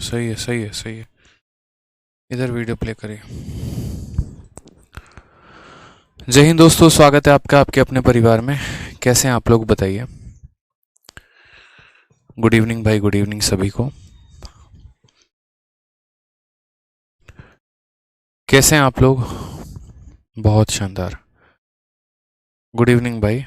सही है, सही है, सही है। इधर वीडियो प्ले करिए। जय हिंद दोस्तों, स्वागत है आपका आपके अपने परिवार में। कैसे हैं आप लोग, बताइए। गुड इवनिंग भाई, गुड इवनिंग सभी को। कैसे हैं आप लोग? बहुत शानदार। गुड इवनिंग भाई।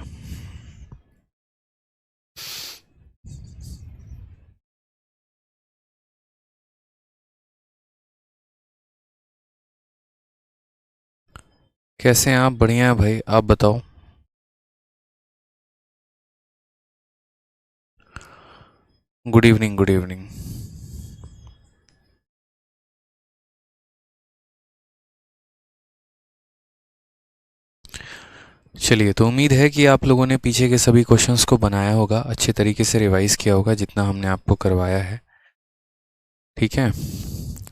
कैसे हैं आप? बढ़िया है भाई, आप बताओ। Good evening, good evening. चलिए, तो उम्मीद है कि आप लोगों ने पीछे के सभी क्वेश्चंस को बनाया होगा, अच्छे तरीके से रिवाइज किया होगा जितना हमने आपको करवाया है। ठीक है,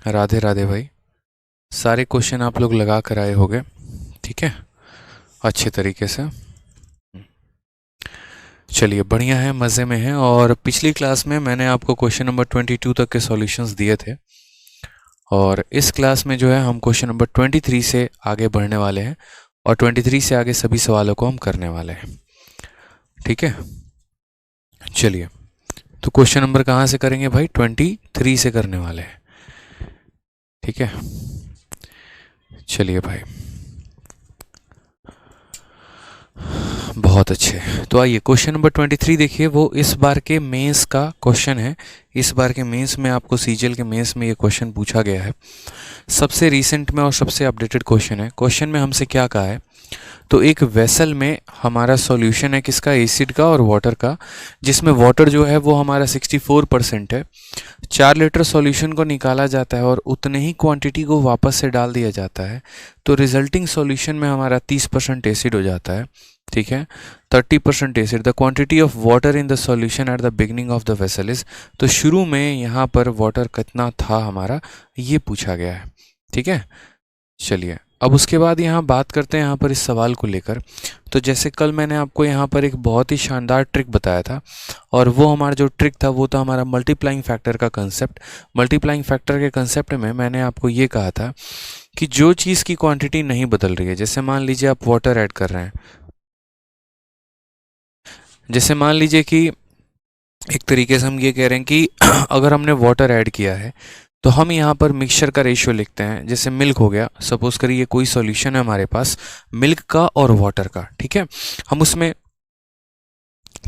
राधे राधे भाई। सारे क्वेश्चन आप लोग लगा कर आए होंगे, ठीक है, अच्छे तरीके से। चलिए, बढ़िया है, मज़े में है। और पिछली क्लास में मैंने आपको क्वेश्चन नंबर 22 तक के सॉल्यूशंस दिए थे, और इस क्लास में जो है हम क्वेश्चन नंबर 23 से आगे बढ़ने वाले हैं, और 23 से आगे सभी सवालों को हम करने वाले हैं। ठीक है, चलिए, तो क्वेश्चन नंबर कहाँ से करेंगे भाई? 23 से करने वाले हैं। ठीक है, चलिए भाई, बहुत अच्छे। तो आइए, क्वेश्चन नंबर 23 देखिए, वो इस बार के मेंस का क्वेश्चन है। इस बार के मेंस में आपको सीजीएल के मेंस में ये क्वेश्चन पूछा गया है, सबसे रीसेंट में और सबसे अपडेटेड क्वेश्चन है। क्वेश्चन में हमसे क्या कहा है? तो एक वेसल में हमारा सॉल्यूशन है किसका? एसिड का और वाटर का, जिसमें वाटर जो है वो हमारा 64% है। 4 लीटर सॉल्यूशन को निकाला जाता है और उतने ही क्वांटिटी को वापस से डाल दिया जाता है, तो रिजल्टिंग सॉल्यूशन में हमारा 30% एसिड हो जाता है। ठीक है, 30% acid. The quantity of water in the solution at the beginning of the vessel is, तो शुरू में यहाँ पर वाटर कितना था हमारा, ये पूछा गया है। ठीक है, चलिए, अब उसके बाद यहाँ बात करते हैं यहाँ पर इस सवाल को लेकर। तो जैसे कल मैंने आपको यहाँ पर एक बहुत ही शानदार ट्रिक बताया था, और वो हमारा जो ट्रिक था वो था हमारा मल्टीप्लाइंग फैक्टर का कंसेप्ट। मल्टीप्लाइंग फैक्टर के कंसेप्ट में मैंने आपको ये कहा था कि जो चीज़ की क्वांटिटी नहीं बदल रही है, जैसे मान लीजिए आप वाटर ऐड कर रहे हैं, जैसे मान लीजिए कि एक तरीके से हम ये कह रहे हैं कि अगर हमने वाटर ऐड किया है, तो हम यहाँ पर मिक्सचर का रेशियो लिखते हैं। जैसे मिल्क हो गया, सपोज करिए कोई सॉल्यूशन है हमारे पास मिल्क का और वाटर का। ठीक है, हम उसमें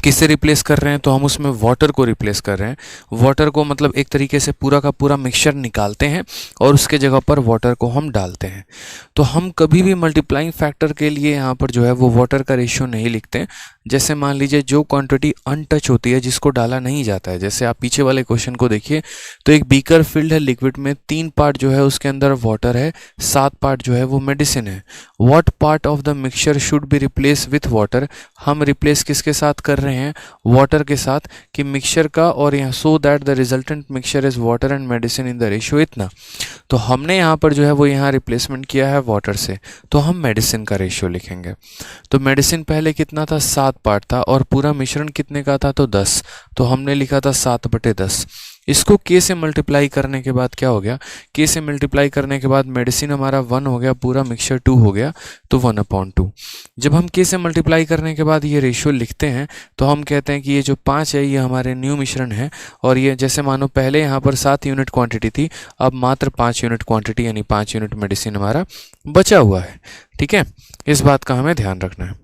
किससे रिप्लेस कर रहे हैं? तो हम उसमें वाटर को रिप्लेस कर रहे हैं। वाटर को मतलब एक तरीके से पूरा का पूरा मिक्सचर निकालते हैं और उसके जगह पर वाटर को हम डालते हैं। तो हम कभी भी मल्टीप्लाइंग फैक्टर के लिए यहाँ पर जो है वो वाटर का रेशियो नहीं लिखते हैं। जैसे मान लीजिए जो क्वांटिटी अनटच होती है, जिसको डाला नहीं जाता है, जैसे आप पीछे वाले क्वेश्चन को देखिए, तो एक बीकर फिल्ड है लिक्विड में, 3 पार्ट जो है उसके अंदर वाटर है, 7 पार्ट जो है वो मेडिसिन है। What part of the mixture should be replace with water? हम रिप्लेस किसके साथ कर रहे हैं? वाटर के साथ, कि मिक्सचर का, और यहाँ so that the resultant mixture is water and medicine in the ratio इतना। तो हमने यहाँ पर जो है वो यहाँ रिप्लेसमेंट किया है वाटर से, तो हम मेडिसिन का रेशियो लिखेंगे। तो मेडिसिन पहले कितना था? 7 पार्ट था, और पूरा मिश्रण कितने का था? तो 10। तो हमने लिखा था 7/10। इसको के से मल्टीप्लाई करने के बाद क्या हो गया? के से मल्टीप्लाई करने के बाद मेडिसिन हमारा 1 हो गया, पूरा मिक्सचर 2 हो गया, तो 1/2। जब हम के से मल्टीप्लाई करने के बाद ये रेशियो लिखते हैं, तो हम कहते हैं कि ये जो 5 है ये हमारे न्यू मिश्रण है, और ये जैसे मानो पहले यहाँ पर 7 यूनिट क्वांटिटी थी, अब मात्र 5 यूनिट क्वांटिटी यानी 5 यूनिट मेडिसिन हमारा बचा हुआ है। ठीक है, इस बात का हमें ध्यान रखना है।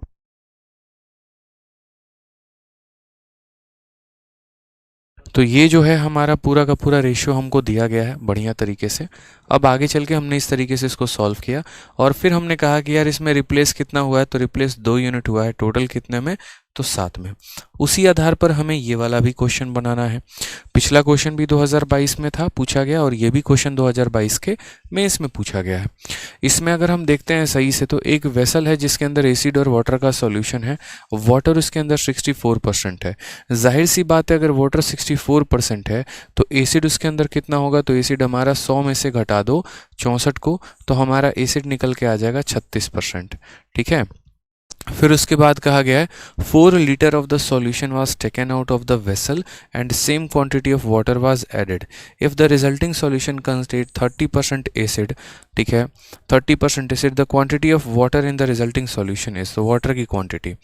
तो ये जो है हमारा पूरा का पूरा रेशियो हमको दिया गया है बढ़िया तरीके से। अब आगे चल के हमने इस तरीके से इसको सॉल्व किया, और फिर हमने कहा कि यार इसमें रिप्लेस कितना हुआ है? तो रिप्लेस 2 यूनिट हुआ है, टोटल कितने में? तो 7 में। उसी आधार पर हमें ये वाला भी क्वेश्चन बनाना है। पिछला क्वेश्चन भी 2022 में था, पूछा गया, और ये भी क्वेश्चन 2022 के मेंस में पूछा गया है। इसमें अगर हम देखते हैं सही से, तो एक वेसल है जिसके अंदर एसिड और वाटर का सॉल्यूशन है। वाटर उसके अंदर 64% है। जाहिर सी बात है, अगर वाटर 64% है तो एसिड उसके अंदर कितना होगा? तो एसिड हमारा 100 में से घटा दो 64 को, तो हमारा एसिड निकल के आ जाएगा 36%। ठीक है, फिर उसके बाद कहा गया है 4 litre of the solution was taken out of the vessel and same quantity of water was added if the resulting solution contained 30% acid. ठीक है, 30% acid, the quantity of water in the resulting solution is, तो water की quantity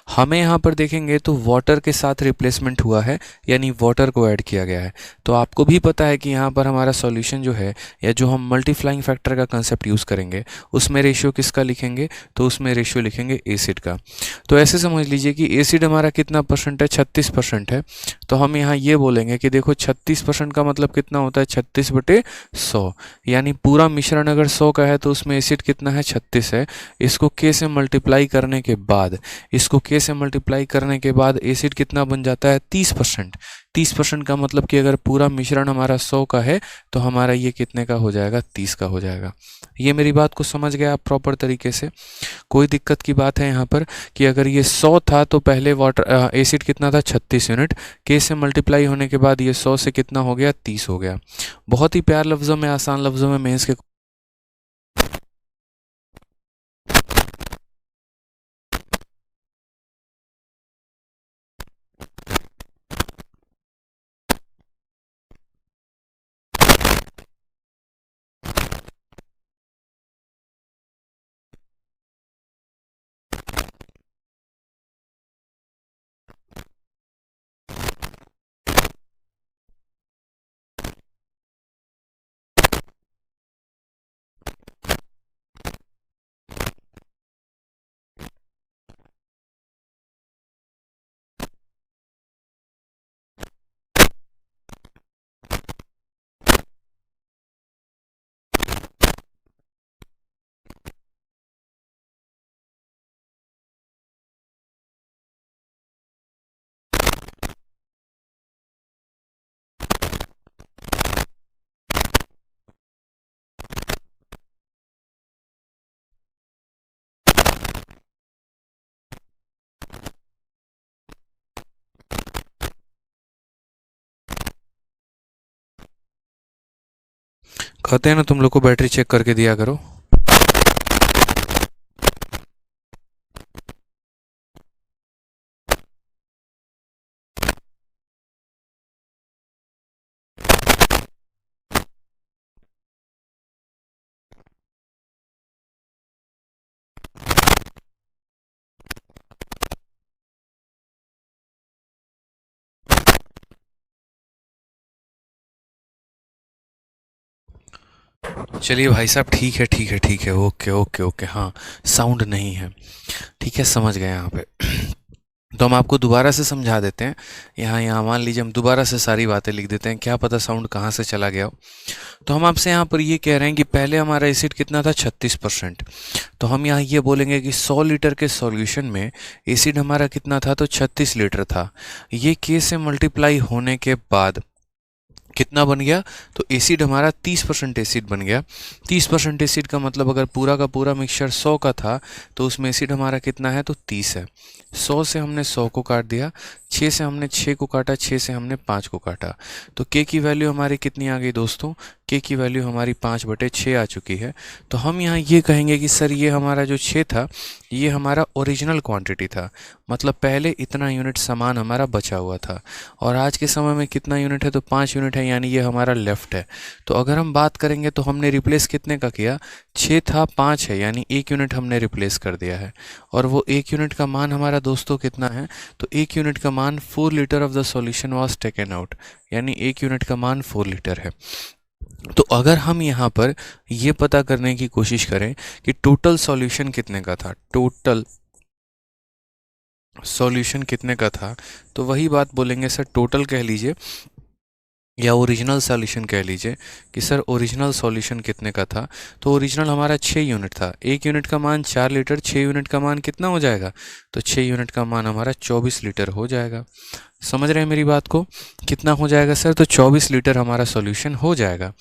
हमें यहाँ पर देखेंगे तो water के साथ रिप्लेसमेंट हुआ है, यानी वाटर को ऐड किया गया है। तो आपको भी पता है कि यहाँ पर हमारा सॉल्यूशन जो है, या जो हम मल्टीफ्लाइंग फैक्टर का कंसेप्ट यूज़ करेंगे, उसमें रेशियो किसका लिखेंगे, तो उसमें रेशियो लिखेंगे एसिड का। तो ऐसे समझ लीजिए कि एसिड हमारा कितना परसेंट है, 36% है। तो हम यहाँ ये बोलेंगे कि देखो 36% का मतलब कितना होता है, 36/100, यानी पूरा मिश्रण अगर 100 का है तो उसमें एसिड कितना है, 36 है। इसको के से मल्टीप्लाई करने के बाद, एसिड कितना बन जाता है, 30%। 30% का मतलब कि अगर पूरा मिश्रण हमारा 100 का है तो हमारा ये कितने का हो जाएगा, 30 का हो जाएगा। ये मेरी बात को समझ गया आप प्रॉपर तरीके से? कोई दिक्कत की बात है यहाँ पर कि अगर ये 100 था तो पहले वाटर एसिड कितना था, 36 यूनिट, के से मल्टीप्लाई होने के बाद ये 100 से कितना हो गया, 30 हो गया। बहुत ही प्यार लफ्ज़ों में, आसान लफ्ज़ों में मेंस के कहते हैं ना, तुम लोग को बैटरी चेक करके दिया करो। चलिए भाई साहब, ठीक है ठीक है ठीक है, ओके ओके ओके, हाँ साउंड नहीं है, ठीक है, समझ गए यहाँ पे। तो हम आपको दोबारा से समझा देते हैं। यहाँ मान लीजिए हम दोबारा से सारी बातें लिख देते हैं, क्या पता साउंड कहाँ से चला गया हो। तो हम आपसे यहाँ पर ये कह रहे हैं कि पहले हमारा एसिड कितना था, 36%। तो हम यहाँ ये बोलेंगे कि 100 लीटर के सॉल्यूशन में एसिड हमारा कितना था, तो 36 लीटर था। ये के से मल्टीप्लाई होने के बाद कितना बन गया, तो एसिड हमारा 30% एसिड बन गया। 30% एसिड का मतलब अगर पूरा का पूरा मिक्सचर 100 का था तो उसमें एसिड हमारा कितना है, तो 30 है। 100 से हमने 100 को काट दिया, 6 से हमने 6 को काटा, 6 से हमने 5 को काटा, तो के की वैल्यू हमारी कितनी आ गई दोस्तों, के की वैल्यू हमारी 5/6 आ चुकी है। तो हम यहाँ ये कहेंगे कि सर ये हमारा जो 6 था ये हमारा ओरिजिनल क्वांटिटी था, मतलब पहले इतना यूनिट सामान हमारा बचा हुआ था, और आज के समय में कितना यूनिट है, तो 5 यूनिट है, यानी ये हमारा लेफ्ट है। तो अगर हम बात करेंगे तो हमने रिप्लेस कितने का किया, 6 था 5 है, यानी 1 यूनिट हमने रिप्लेस कर दिया है। और वो 1 यूनिट का मान हमारा दोस्तों कितना है, तो 1 यूनिट का मान 4 litre of the solution was taken out, यानी 1 यूनिट का मान 4 लीटर है। तो अगर हम यहाँ पर ये पता करने की कोशिश करें कि टोटल सॉल्यूशन कितने का था, टोटल सॉल्यूशन कितने का था, तो वही बात बोलेंगे सर टोटल कह लीजिए या ओरिजिनल सॉल्यूशन कह लीजिए कि सर ओरिजिनल सॉल्यूशन कितने का था। तो ओरिजिनल हमारा 6 यूनिट था, 1 यूनिट का मान 4 लीटर, 6 यूनिट का मान कितना हो जाएगा, तो 6 यूनिट का मान हमारा 24 लीटर हो जाएगा। समझ रहे हैं मेरी बात को, कितना हो जाएगा सर, तो 24 लीटर हमारा सॉल्यूशन हो जाएगा।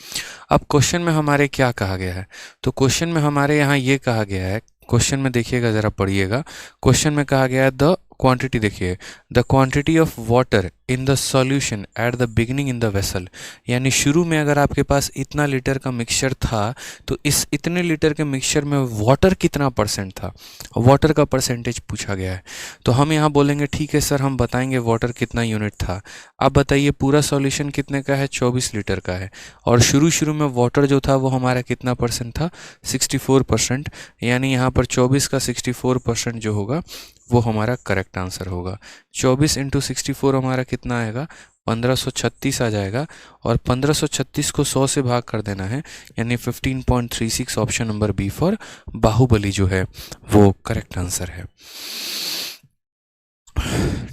अब क्वेश्चन में हमारे क्या कहा गया है, तो क्वेश्चन में हमारे यहाँ ये कहा गया है, क्वेश्चन में देखिएगा ज़रा, पढ़िएगा। क्वेश्चन में कहा गया है द क्वांटिटी देखिए, the quantity of water in the solution at the beginning in the vessel, यानी शुरू में अगर आपके पास इतना लीटर का मिक्सचर था तो इस इतने लीटर के मिक्सचर में वाटर कितना परसेंट था, वाटर का परसेंटेज पूछा गया है। तो हम यहाँ बोलेंगे ठीक है सर, हम बताएंगे वाटर कितना यूनिट था। आप बताइए पूरा सॉल्यूशन कितने का है, 24 लीटर का है, और शुरू में वाटर जो था वो हमारा कितना परसेंट था, 64%, यानी यहाँ पर 24 का 64% जो होगा वो हमारा करेक्ट आंसर होगा। 24 इंटू 64 हमारा कितना आएगा, 1536 आ जाएगा, और 1536 को 100 से भाग कर देना है, यानी 15.36। Option number B for Bahubali जो है वो करेक्ट आंसर है।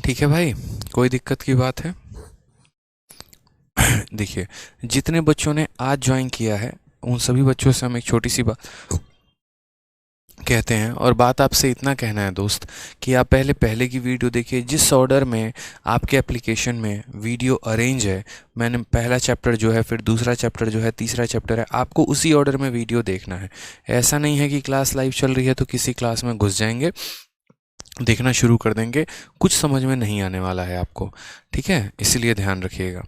ठीक है भाई, कोई दिक्कत की बात है? देखिए, जितने बच्चों ने आज ज्वाइन किया है उन सभी बच्चों से हम एक छोटी सी बात कहते हैं, और बात आपसे इतना कहना है दोस्त कि आप पहले की वीडियो देखिए। जिस ऑर्डर में आपके एप्लीकेशन में वीडियो अरेंज है, मैंने पहला चैप्टर जो है, फिर दूसरा चैप्टर जो है, तीसरा चैप्टर है, आपको उसी ऑर्डर में वीडियो देखना है। ऐसा नहीं है कि क्लास लाइव चल रही है तो किसी क्लास में घुस जाएंगे, देखना शुरू कर देंगे, कुछ समझ में नहीं आने वाला है आपको। ठीक है, इसलिए ध्यान रखिएगा।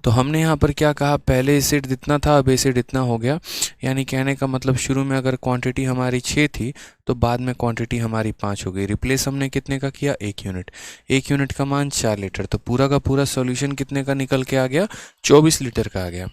तो हमने यहाँ पर क्या कहा, पहले एसिड इतना था, अब एसिड इतना हो गया, यानी कहने का मतलब शुरू में अगर क्वांटिटी हमारी 6 थी तो बाद में क्वांटिटी हमारी 5 हो गई। रिप्लेस हमने कितने का किया, 1 यूनिट। 1 यूनिट का मान 4 लीटर, तो पूरा का पूरा सॉल्यूशन कितने का निकल के आ गया, 24 लीटर का आ गया।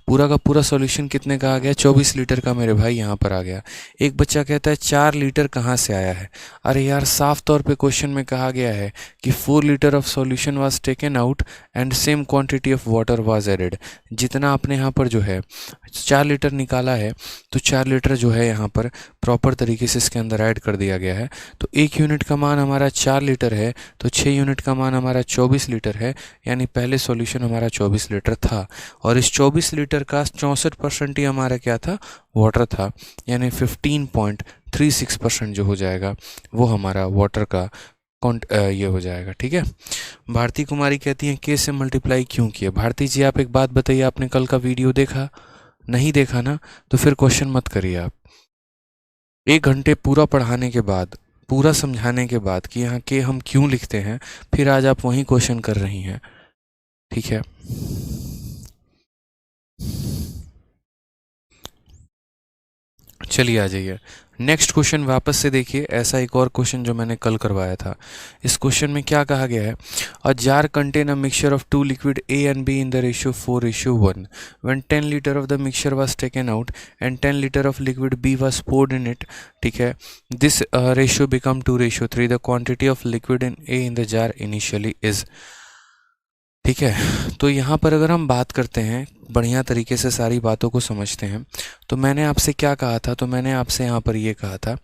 पूरा का पूरा सॉल्यूशन कितने का आ गया, 24 लीटर का मेरे भाई यहाँ पर आ गया। एक बच्चा कहता है 4 लीटर कहाँ से आया है? अरे यार, साफ तौर पे क्वेश्चन में कहा गया है कि 4 litre of solution was taken out and same quantity of water was added. जितना आपने यहाँ पर जो है 4 लीटर निकाला है, तो 4 लीटर जो है यहाँ पर प्रॉपर तरीके से इसके अंदर ऐड कर दिया गया है। तो 1 यूनिट का मान हमारा 4 लीटर है, तो 6 यूनिट का मान हमारा 24 लीटर है, यानी पहले सॉल्यूशन हमारा 24 लीटर था, और इस 24 लीटर का 64% ही हमारा क्या था, वाटर था, यानी 15.36% जो हो जाएगा वो हमारा वाटर का ये हो जाएगा। ठीक है, भारती कुमारी कहती हैं के से मल्टीप्लाई क्यों किया? भारती जी, आप एक बात बताइए, आपने कल का वीडियो देखा? नहीं देखा ना, तो फिर क्वेश्चन मत करिए आप। 1 घंटे पूरा पढ़ाने के बाद, पूरा समझाने के बाद कि यहाँ के हम क्यों लिखते हैं, फिर आज आप वही क्वेश्चन कर रही हैं। ठीक है, चलिए आ जाइए नेक्स्ट क्वेश्चन वापस से देखिए। ऐसा एक और क्वेश्चन जो मैंने कल करवाया था, इस क्वेश्चन में क्या कहा गया है, a jar contain a mixture of 2 liquid A and B in the ratio 4:1 when 10 liter of the mixture was taken out and 10 liter of liquid B was poured in it। ठीक है, this ratio become 2:3, the quantity of liquid in A in the jar initially is। ठीक है, तो यहाँ पर अगर हम बात करते हैं, बढ़िया तरीके से सारी बातों को समझते हैं, तो मैंने आपसे क्या कहा था, तो मैंने आपसे यहाँ पर ये कहा था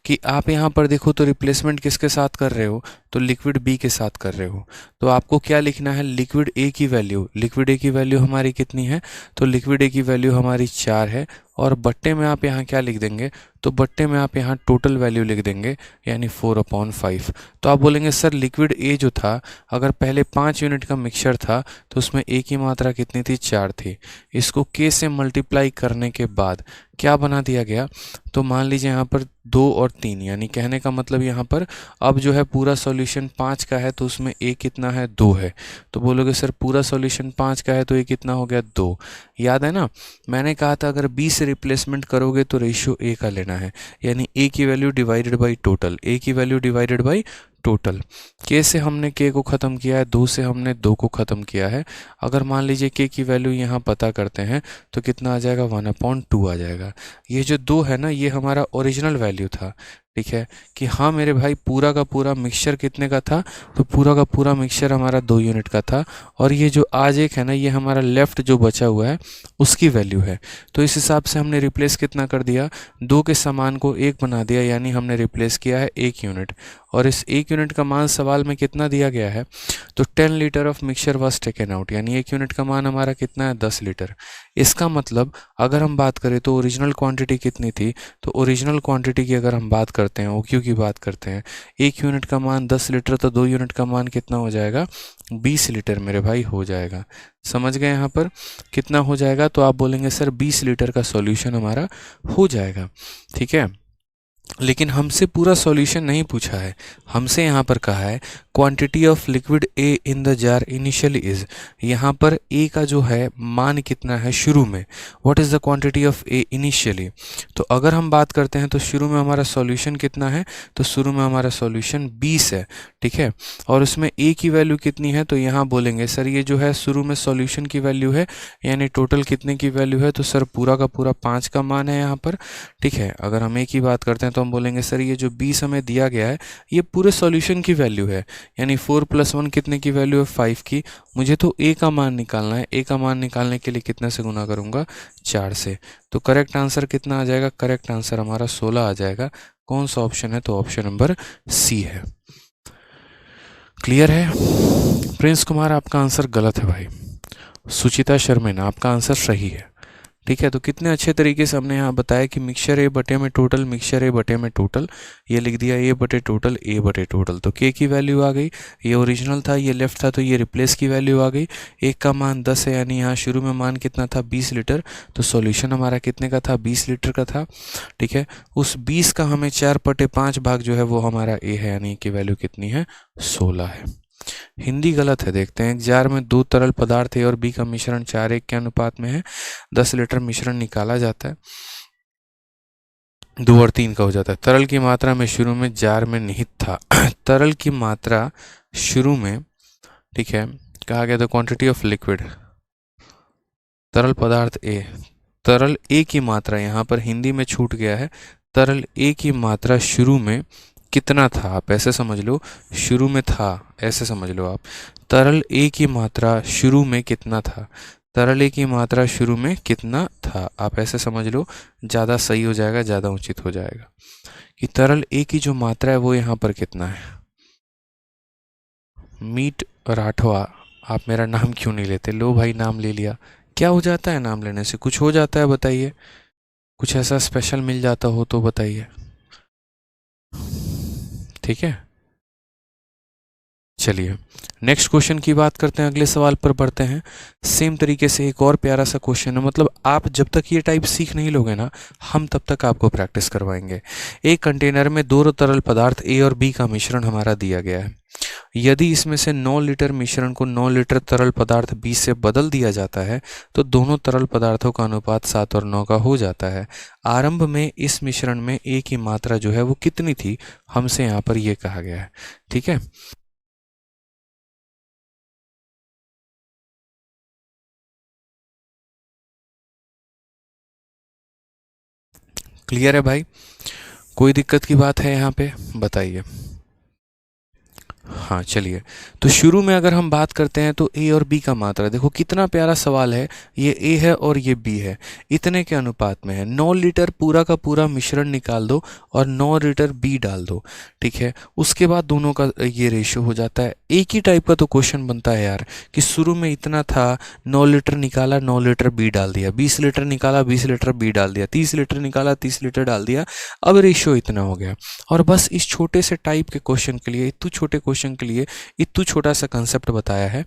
कि आप यहाँ पर देखो तो रिप्लेसमेंट किसके साथ कर रहे हो, तो लिक्विड बी के साथ कर रहे हो। तो आपको क्या लिखना है, लिक्विड ए की वैल्यू, लिक्विड ए की वैल्यू हमारी कितनी है, तो लिक्विड ए की वैल्यू हमारी 4 है, और बट्टे में आप यहाँ क्या लिख देंगे, तो बट्टे में आप यहाँ टोटल वैल्यू लिख देंगे, यानी 4/5। तो आप बोलेंगे सर लिक्विड ए जो था, अगर पहले 5 यूनिट का मिक्सचर था तो उसमें ए की मात्रा कितनी थी, 4 थी। इसको के से मल्टीप्लाई करने के बाद क्या बना दिया गया, तो मान लीजिए यहाँ पर 2 और 3, यानी कहने का मतलब यहाँ पर अब जो है पूरा सॉल्यूशन 5 का है, तो उसमें ए कितना है, 2 है। तो बोलोगे सर पूरा सॉल्यूशन 5 का है तो ए कितना हो गया, 2। याद है ना, मैंने कहा था अगर बी से रिप्लेसमेंट करोगे तो रेशियो ए का लेना है, यानी ए की वैल्यू डिवाइडेड बाई टोटल, ए की वैल्यू डिवाइडेड बाई टोटल। के से हमने के को ख़त्म किया है, 2 से हमने 2 को ख़त्म किया है। अगर मान लीजिए के की वैल्यू यहाँ पता करते हैं तो कितना आ जाएगा, 1/2 आ जाएगा। ये जो 2 है ना, ये हमारा ओरिजिनल वैल्यू था। ठीक है, कि हाँ मेरे भाई पूरा का पूरा मिक्सचर कितने का था, तो पूरा का पूरा मिक्सचर हमारा 2 यूनिट का था, और ये जो आज एक है ना, ये हमारा लेफ्ट जो बचा हुआ है उसकी वैल्यू है। तो इस हिसाब से हमने रिप्लेस कितना कर दिया, 2 के समान को 1 बना दिया, यानी हमने रिप्लेस किया है 1 यूनिट। और इस 1 यूनिट का मान सवाल में कितना दिया गया है, तो 10 litre of mixture was taken out, यानी 1 यूनिट का मान हमारा कितना है, 10 लीटर। इसका मतलब अगर हम बात करें तो ओरिजिनल क्वांटिटी कितनी थी, तो ओरिजिनल क्वांटिटी की अगर हम बात करते हैं, OQ की बात करते हैं, 1 यूनिट का मान 10 लीटर, तो 2 यूनिट का मान कितना हो जाएगा, 20 लीटर मेरे भाई हो जाएगा। समझ गए यहाँ पर कितना हो जाएगा, तो आप बोलेंगे सर 20 लीटर का सॉल्यूशन हमारा हो जाएगा। ठीक है, लेकिन हमसे पूरा सॉल्यूशन नहीं पूछा है। हमसे यहाँ पर कहा है quantity of liquid A in the jar initially is, यहाँ पर ए का जो है मान कितना है शुरू में, what is the quantity of A initially. तो अगर हम बात करते हैं तो शुरू में हमारा सॉल्यूशन कितना है, तो शुरू में हमारा सॉल्यूशन 20 है, ठीक है। और उसमें ए की वैल्यू कितनी है, तो यहाँ बोलेंगे सर ये जो है शुरू में सॉल्यूशन की वैल्यू है, यानी टोटल कितने की वैल्यू है, तो सर पूरा का पूरा 5 का मान है यहाँ पर, ठीक है। अगर हम ए की बात करते हैं तो हम बोलेंगे सर ये जो 20 हमें दिया गया है ये पूरे सॉल्यूशन की वैल्यू है, यानी 4 + 1 कितने की वैल्यू है, 5 की। मुझे तो ए का मान निकालना है, ए का मान निकालने के लिए कितने से गुना करूंगा, 4 से। तो करेक्ट आंसर कितना आ जाएगा, करेक्ट आंसर हमारा 16 आ जाएगा। कौन सा ऑप्शन है, तो ऑप्शन नंबर सी है। क्लियर है। प्रिंस कुमार आपका आंसर गलत है भाई। सुचिता शर्मिन आपका आंसर सही है, ठीक है। तो कितने अच्छे तरीके से हमने यहाँ बताया कि मिक्सचर ए बटे में टोटल, मिक्सचर ए बटे में टोटल, ये लिख दिया ए बटे टोटल, ए बटे टोटल। तो के की वैल्यू आ गई, ये ओरिजिनल था, ये लेफ्ट था, तो ये रिप्लेस की वैल्यू आ गई। एक का मान 10 है, यानी यहाँ शुरू में मान कितना था, 20 लीटर। तो सॉल्यूशन हमारा कितने का था, 20 लीटर का था, ठीक है। उस 20 का हमें 4/5 भाग जो है वो हमारा ए है, यानी की वैल्यू कितनी है, 16 है। हिंदी गलत है। देखते हैं, एक जार में 2 तरल पदार्थ ए और बी का मिश्रण 4:1 के अनुपात में है। 10 लीटर मिश्रण निकाला जाता है, 2 और 3 का हो जाता है। तरल की मात्रा में शुरू में जार में निहित था तरल की मात्रा शुरू में, ठीक है, कहा गया था क्वांटिटी ऑफ लिक्विड, तरल पदार्थ ए, तरल ए की मात्रा, यहाँ पर हिंदी में छूट गया है, तरल ए की मात्रा शुरू में कितना था, आप ऐसे समझ लो, शुरू में था, ऐसे समझ लो आप। तरल ए की मात्रा शुरू में कितना था, तरल ए की मात्रा शुरू में कितना था, आप ऐसे समझ लो, ज़्यादा सही हो जाएगा, ज़्यादा उचित हो जाएगा कि तरल ए की जो मात्रा है वो यहाँ पर कितना है। मीट राठवा, आप मेरा नाम क्यों नहीं लेते, लो भाई नाम ले लिया। क्या हो जाता है नाम लेने से, कुछ हो जाता है बताइए, कुछ ऐसा स्पेशल मिल जाता हो तो बताइए, ठीक है। चलिए नेक्स्ट क्वेश्चन की बात करते हैं, अगले सवाल पर बढ़ते हैं। सेम तरीके से एक और प्यारा सा क्वेश्चन है, मतलब आप जब तक ये टाइप सीख नहीं लोगे ना, हम तब तक आपको प्रैक्टिस करवाएंगे। एक कंटेनर में 2 तरल पदार्थ ए और बी का मिश्रण हमारा दिया गया है। यदि इसमें से 9 लीटर मिश्रण को 9 लीटर तरल पदार्थ बी से बदल दिया जाता है तो दोनों तरल पदार्थों का अनुपात 7 और 9 का हो जाता है। आरंभ में इस मिश्रण में ए की मात्रा जो है वो कितनी थी, हमसे यहाँ पर ये कहा गया है, ठीक है। क्लियर है भाई, कोई दिक्कत की बात है यहाँ पे, बताइए। हाँ चलिए, तो शुरू में अगर हम बात करते हैं तो ए और बी का मात्रा, देखो कितना प्यारा सवाल है, ये ए है और ये बी है, इतने के अनुपात में है। 9 लीटर पूरा का पूरा मिश्रण निकाल दो और 9 लीटर बी डाल दो, ठीक है। उसके बाद दोनों का ये रेशियो हो जाता है। एक ही टाइप का तो क्वेश्चन बनता है यार, कि शुरू में इतना था, 9 लीटर निकाला, 9 लीटर बी डाल दिया, 20 लीटर निकाला, 20 लीटर बी डाल दिया, 30 लीटर निकाला, 30 लीटर डाल दिया, अब रेशियो इतना हो गया। और बस इस छोटे से टाइप के क्वेश्चन के लिए, इतने छोटे क्वेश्चन के लिए इतना छोटा सा कंसेप्ट बताया है।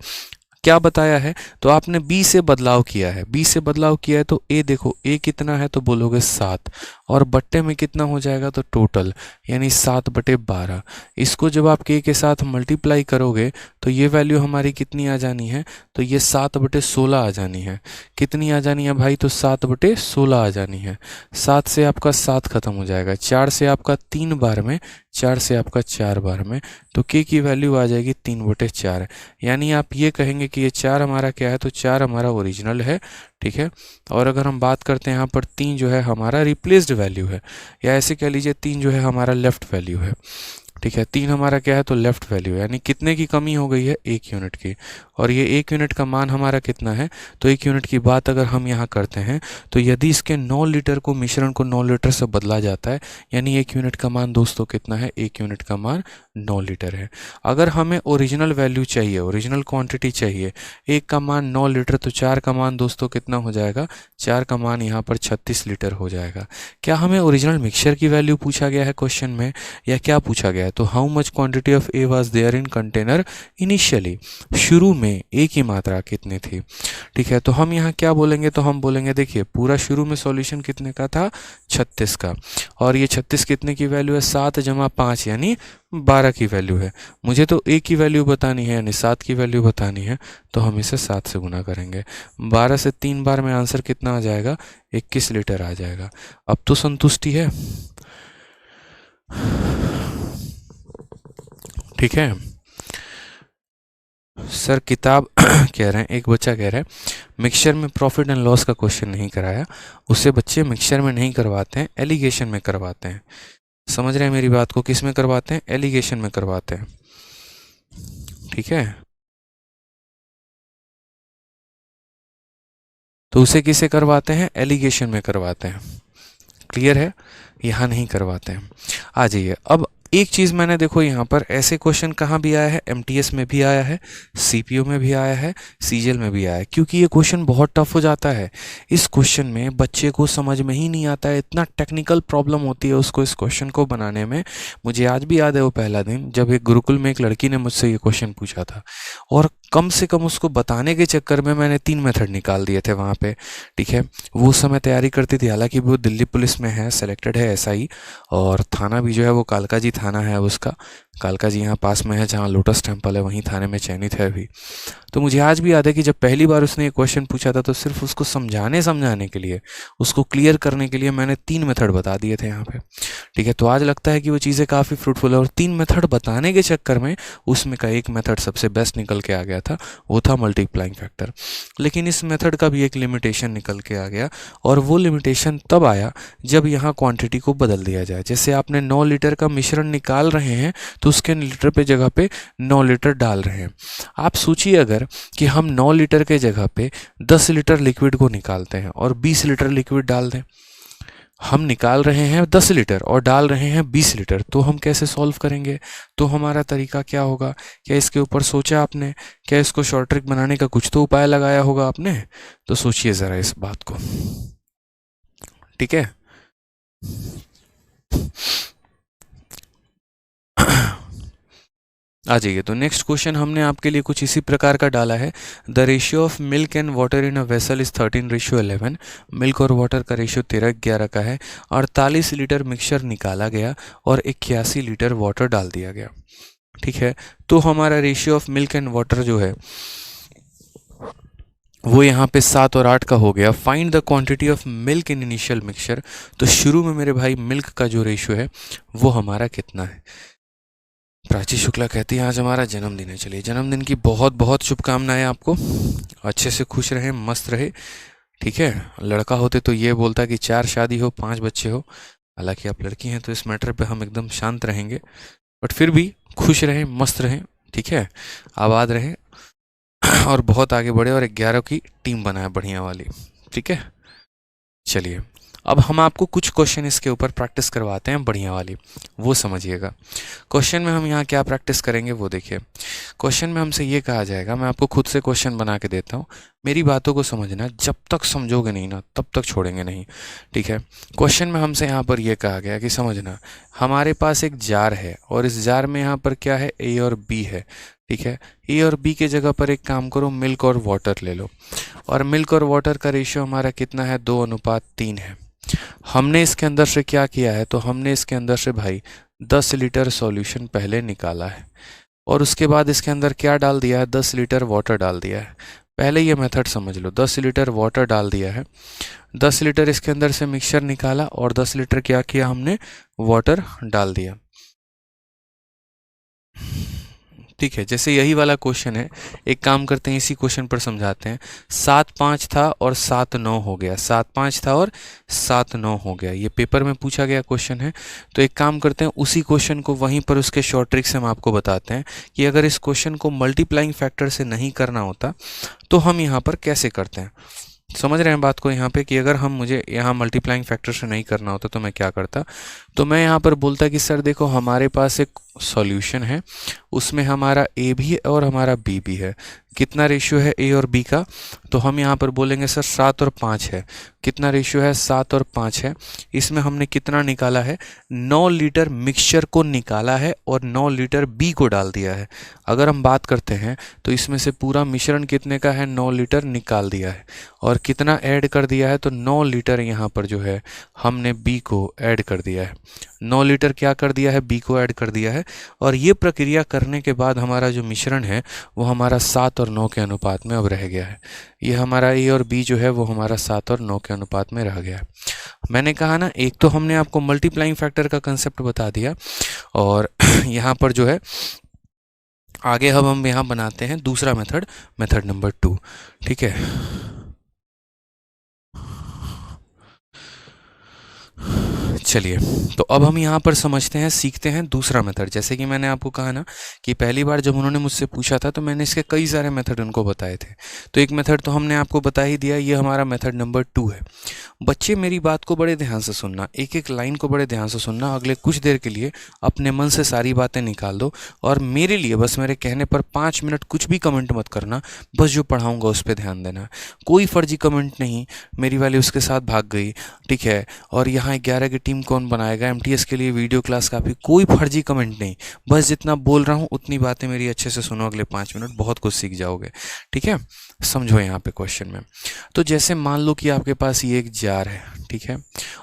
क्या बताया है, तो आपने बी से बदलाव किया है, बी से बदलाव किया है तो ए देखो, ए कितना है तो बोलोगे 7, और बट्टे में कितना हो जाएगा तो टोटल, यानी 7/12। इसको जब आप के साथ मल्टीप्लाई करोगे तो ये वैल्यू हमारी कितनी आ जानी है, तो ये 7/16 आ जानी है। कितनी आ जानी है भाई, तो 7/16 आ जानी है। 7 से आपका 7 खत्म हो जाएगा, 4 से आपका 3 बार में, 4 से आपका 4 बार में, तो के की वैल्यू आ जाएगी 3/4। यानी आप ये कहेंगे कि ये 4 हमारा क्या है, तो 4 हमारा ओरिजिनल है, ठीक है। और अगर हम बात करते हैं यहाँ पर 3 जो है हमारा रिप्लेस्ड वैल्यू है, या ऐसे कह लीजिए 3 जो है हमारा लेफ्ट वैल्यू है, ठीक है। 3 हमारा क्या है, तो लेफ्ट वैल्यू है, यानी कितने की कमी हो गई है, 1 यूनिट की। और ये 1 यूनिट का मान हमारा कितना है, तो 1 यूनिट की बात अगर हम यहाँ करते हैं तो यदि इसके 9 लीटर को मिश्रण को 9 लीटर से बदला जाता है, यानी 1 यूनिट का मान दोस्तों कितना है, 1 यूनिट का मान 9 लीटर है। अगर हमें ओरिजिनल वैल्यू चाहिए, ओरिजिनल क्वांटिटी चाहिए, 1 का मान 9 लीटर, तो 4 का मान दोस्तों कितना हो जाएगा, 4 का मान यहाँ पर 36 लीटर हो जाएगा। क्या हमें ओरिजिनल मिक्सचर की वैल्यू पूछा गया है क्वेश्चन में, या क्या पूछा गया है, तो how much quantity of A was there in container initially, शुरू में ए की मात्रा कितनी थी। ठीक है, तो हम यहाँ क्या बोलेंगे, तो हम बोलेंगे देखिए पूरा शुरू में सॉल्यूशन कितने का था, 36 का, और ये 36 कितने की वैल्यू है, 7 जमा 5 यानी 12 की वैल्यू है। मुझे तो ए की वैल्यू बतानी है यानी 7 की वैल्यू बतानी है, तो हम इसे 7 से गुना करेंगे। 12 से 3 बार में आंसर कितना आ जाएगा, 21 लीटर आ जाएगा। अब तो संतुष्टि है, ठीक है। सर किताब कह रहे हैं, एक बच्चा कह रहा है मिक्सचर में प्रॉफिट एंड लॉस का क्वेश्चन नहीं कराया, उससे बच्चे मिक्सचर में नहीं करवाते हैं, एलिगेशन में करवाते हैं। समझ रहे हैं मेरी बात को, किस में करवाते हैं, एलिगेशन में करवाते हैं, ठीक है। तो उसे किसे करवाते हैं, एलिगेशन में करवाते हैं, क्लियर है, यहाँ नहीं करवाते हैं। आ जाइए, अब एक चीज़ मैंने देखो यहाँ पर ऐसे क्वेश्चन कहाँ भी आया है, एमटीएस में भी आया है, सीपीओ में भी आया है, सीजीएल में भी आया है, क्योंकि ये क्वेश्चन बहुत टफ हो जाता है। इस क्वेश्चन में बच्चे को समझ में ही नहीं आता है, इतना टेक्निकल प्रॉब्लम होती है उसको इस क्वेश्चन को बनाने में। मुझे आज भी याद है वो पहला दिन जब एक गुरुकुल में एक लड़की ने मुझसे ये क्वेश्चन पूछा था, और कम से कम उसको बताने के चक्कर में मैंने 3 मेथड निकाल दिए थे वहाँ पे, ठीक है। वो उस समय तैयारी करती थी, हालांकि वो दिल्ली पुलिस में है, सेलेक्टेड है एसआई, और थाना भी जो है वो कालका जी थाना है उसका, कालका जी यहाँ पास में है जहाँ लोटस टेम्पल है, वहीं थाने में चयनित है अभी। तो मुझे आज भी याद है कि जब पहली बार उसने ये क्वेश्चन पूछा था तो सिर्फ उसको समझाने के लिए, उसको क्लियर करने के लिए मैंने 3 मेथड बता दिए थे यहाँ पे, ठीक है। तो आज लगता है कि वो चीज़ें काफ़ी फ्रूटफुल है, और 3 मेथड बताने के चक्कर में उसमें का एक मेथड सबसे बेस्ट निकल के आ गया था, वो था मल्टीप्लाइंग फैक्टर। लेकिन इस मेथड का भी एक लिमिटेशन निकल के आ गया, और वो लिमिटेशन तब आया जब यहाँ क्वांटिटी को बदल दिया जाए। जैसे आपने 9 लीटर का मिश्रण निकाल रहे हैं तो उसके लीटर पे जगह पे 9 लीटर डाल रहे हैं। आप सोचिए अगर कि हम 9 लीटर के जगह पे 10 लीटर लिक्विड को निकालते हैं और 20 लीटर लिक्विड डाल दें। हम निकाल रहे हैं 10 लीटर और डाल रहे हैं 20 लीटर, तो हम कैसे सॉल्व करेंगे, तो हमारा तरीका क्या होगा, क्या इसके ऊपर सोचा आपने, क्या इसको शॉर्ट ट्रिक बनाने का कुछ तो उपाय लगाया होगा आपने, तो सोचिए ज़रा इस बात को, ठीक है। आ जाइए, तो नेक्स्ट क्वेश्चन हमने आपके लिए कुछ इसी प्रकार का डाला है। The ratio of milk and water in a vessel is 13:11। Milk और वाटर का रेशियो 13:11 का है। 48 लीटर मिक्सचर निकाला गया और 81 लीटर वाटर डाल दिया गया, ठीक है। तो हमारा ratio of milk and water जो है वो यहाँ पे 7 और 8 का हो गया। Find the quantity of milk in initial mixture. तो शुरू में मेरे भाई मिल्क का जो रेशियो है वो हमारा कितना है। प्राची शुक्ला कहती है आज हमारा जन्मदिन है। चलिए, जन्मदिन की बहुत बहुत शुभकामनाएं आपको, अच्छे से खुश रहे, मस्त रहे, ठीक है। लड़का होते तो ये बोलता कि 4 शादी हो 5 बच्चे हो, हालांकि आप लड़की हैं तो इस मैटर पे हम एकदम शांत रहेंगे, बट फिर भी खुश रहें, मस्त रहें, ठीक है, आबाद रहें और बहुत आगे बढ़े और 11 की टीम बनाए बढ़िया वाली, ठीक है। चलिए, अब हम आपको कुछ क्वेश्चन इसके ऊपर प्रैक्टिस करवाते हैं बढ़िया वाली, वो समझिएगा। क्वेश्चन में हम यहाँ क्या प्रैक्टिस करेंगे वो देखिए। क्वेश्चन में हमसे ये कहा जाएगा, मैं आपको खुद से क्वेश्चन बना के देता हूँ, मेरी बातों को समझना, जब तक समझोगे नहीं ना तब तक छोड़ेंगे नहीं, ठीक है। क्वेश्चन में हमसे यहाँ पर ये कहा गया कि समझना, हमारे पास एक जार है और इस जार में यहाँ पर क्या है, ए और बी है, ठीक है। ए और बी के जगह पर एक काम करो, मिल्क और वाटर ले लो, और मिल्क और वाटर का रेशियो हमारा कितना है, 2:3 है। हमने इसके अंदर से क्या किया है, तो हमने इसके अंदर से भाई 10 लीटर सॉल्यूशन पहले निकाला है और उसके बाद इसके अंदर क्या डाल दिया है, 10 लीटर वाटर डाल दिया है। पहले ये मेथड समझ लो, 10 लीटर वाटर डाल दिया है, 10 लीटर इसके अंदर से मिक्सचर निकाला और 10 लीटर क्या किया हमने, वाटर डाल दिया, ठीक है। जैसे यही वाला क्वेश्चन है, एक काम करते हैं इसी क्वेश्चन पर समझाते हैं। 7-5 था और 7-9 हो गया, 7-5 था और 7-9 हो गया, ये पेपर में पूछा गया क्वेश्चन है। तो एक काम करते हैं, उसी क्वेश्चन को वहीं पर उसके शॉर्ट ट्रिक से हम आपको बताते हैं कि अगर इस क्वेश्चन को मल्टीप्लाइंग फैक्टर से नहीं करना होता तो हम यहाँ पर कैसे करते हैं। समझ रहे हैं बात को यहाँ पे, कि अगर मुझे यहाँ मल्टीप्लाइंग फैक्टर से नहीं करना होता तो मैं क्या करता, तो मैं यहाँ पर बोलता कि सर देखो हमारे पास एक सॉल्यूशन है, उसमें हमारा ए भी है और हमारा बी भी है। कितना रेशियो है ए और बी का? तो हम यहाँ पर बोलेंगे सर 7 और 5 है। कितना रेशियो है? 7 और 5 है। इसमें हमने कितना निकाला है? 9 लीटर मिक्सचर को निकाला है और 9 लीटर बी को डाल दिया है। अगर हम बात करते हैं तो इसमें से पूरा मिश्रण कितने का है? 9 लीटर निकाल दिया है और कितना ऐड कर दिया है? तो 9 लीटर यहाँ पर जो है हमने बी को ऐड कर दिया है। 9 लीटर क्या कर दिया है? बी को ऐड कर दिया है। और ये प्रक्रिया करने के बाद हमारा जो मिश्रण है वो हमारा 7 और 9 के अनुपात में अब रह गया है। ये हमारा ए और बी जो है वो हमारा 7 और 9 के अनुपात में रह गया है। मैंने कहा ना, एक तो हमने आपको मल्टीप्लाइंग फैक्टर का कंसेप्ट बता दिया और यहाँ पर जो है आगे अब हम यहाँ बनाते हैं दूसरा मेथड, मेथड नंबर 2। ठीक है, चलिए तो अब हम यहाँ पर समझते हैं, सीखते हैं दूसरा मेथड। जैसे कि मैंने आपको कहा ना कि पहली बार जब उन्होंने मुझसे पूछा था तो मैंने इसके कई सारे मेथड उनको बताए थे। तो एक मेथड तो हमने आपको बता ही दिया, ये हमारा मेथड नंबर 2 है। बच्चे मेरी बात को बड़े ध्यान से सुनना, एक एक लाइन को बड़े ध्यान से सुनना। अगले कुछ देर के लिए अपने मन से सारी बातें निकाल दो और मेरे लिए बस मेरे कहने पर 5 मिनट कुछ भी कमेंट मत करना, बस जो पढ़ाऊँगा उस पर ध्यान देना। कोई फर्जी कमेंट नहीं, मेरी वाली उसके साथ भाग गई, ठीक है, और यहाँ 11 की टीम कौन बनाएगा, एमटीएस के लिए वीडियो क्लास काफ़ी, कोई फर्जी कमेंट नहीं। बस जितना बोल रहा हूँ उतनी बातें मेरी अच्छे से सुनो, अगले 5 मिनट बहुत कुछ सीख जाओगे। ठीक है, समझो यहाँ पे क्वेश्चन में। तो जैसे मान लो कि आपके पास ये एक जार है, ठीक है,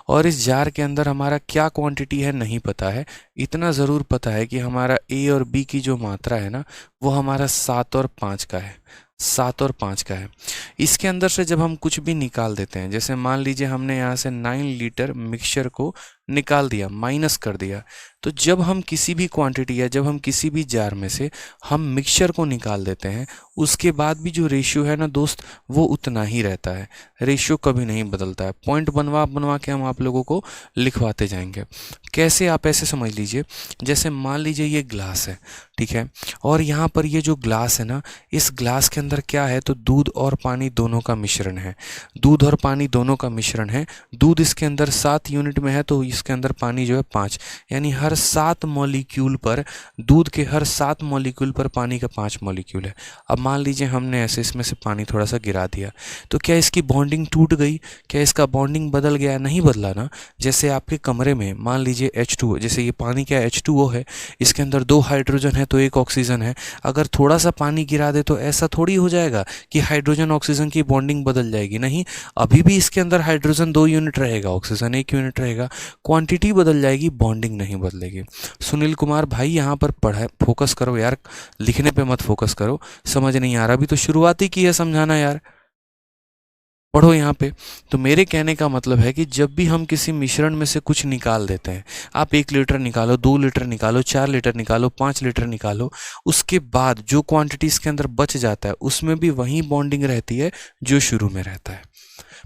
और इस जार के अंदर हमारा क्या क्वांटिटी है नहीं पता है। इतना ज़रूर पता है कि हमारा ए और बी की जो मात्रा है ना वो हमारा 7 और 5 का है, 7 और 5 का है। इसके अंदर से जब हम कुछ भी निकाल देते हैं, जैसे मान लीजिए हमने यहाँ से 9 लीटर मिक्सचर को निकाल दिया, माइनस कर दिया, तो जब हम किसी भी क्वांटिटी या जब हम किसी भी जार में से हम मिक्सचर को निकाल देते हैं, उसके बाद भी जो रेशियो है ना दोस्त वो उतना ही रहता है, रेशियो कभी नहीं बदलता है। पॉइंट बनवा बनवा के हम आप लोगों को लिखवाते जाएंगे। कैसे? आप ऐसे समझ लीजिए, जैसे मान लीजिए ये ग्लास है, ठीक है, और यहाँ पर ये जो ग्लास है ना, इस ग्लास के अंदर क्या है? तो दूध और पानी दोनों का मिश्रण है, दूध और पानी दोनों का मिश्रण है। दूध इसके अंदर 7 यूनिट में है तो इसके अंदर पानी जो है 5, यानी हर 7 मॉलिक्यूल पर, दूध के हर 7 मॉलिक्यूल पर पानी का 5 मॉलिक्यूल है। अब मान लीजिए हमने ऐसे इसमें से पानी थोड़ा सा गिरा दिया, तो क्या इसकी बॉन्डिंग टूट गई? क्या इसका बॉन्डिंग बदल गया? नहीं बदला ना। जैसे आपके कमरे में मान लीजिए H2O, जैसे ये पानी क्या H2O है, इसके अंदर 2 हाइड्रोजन है तो 1 ऑक्सीजन है। अगर थोड़ा सा पानी गिरा दे तो ऐसा थोड़ी हो जाएगा कि हाइड्रोजन ऑक्सीजन की बॉन्डिंग बदल जाएगी, नहीं, अभी भी इसके अंदर हाइड्रोजन 2 यूनिट रहेगा, ऑक्सीजन 1 यूनिट रहेगा, क्वांटिटी बदल जाएगी, बॉन्डिंग नहीं बदलेगी। सुनील कुमार भाई यहाँ पर पढ़ाई फोकस करो यार, लिखने पे मत फोकस करो, समझ नहीं आ रहा, अभी तो शुरुआत ही की है समझाना यार, पढ़ो यहाँ पे। तो मेरे कहने का मतलब है कि जब भी हम किसी मिश्रण में से कुछ निकाल देते हैं, आप 1 लीटर निकालो, 2 लीटर निकालो, 4 लीटर निकालो, 5 लीटर निकालो, उसके बाद जो क्वांटिटी इसके अंदर बच जाता है उसमें भी वही बॉन्डिंग रहती है जो शुरू में रहता है।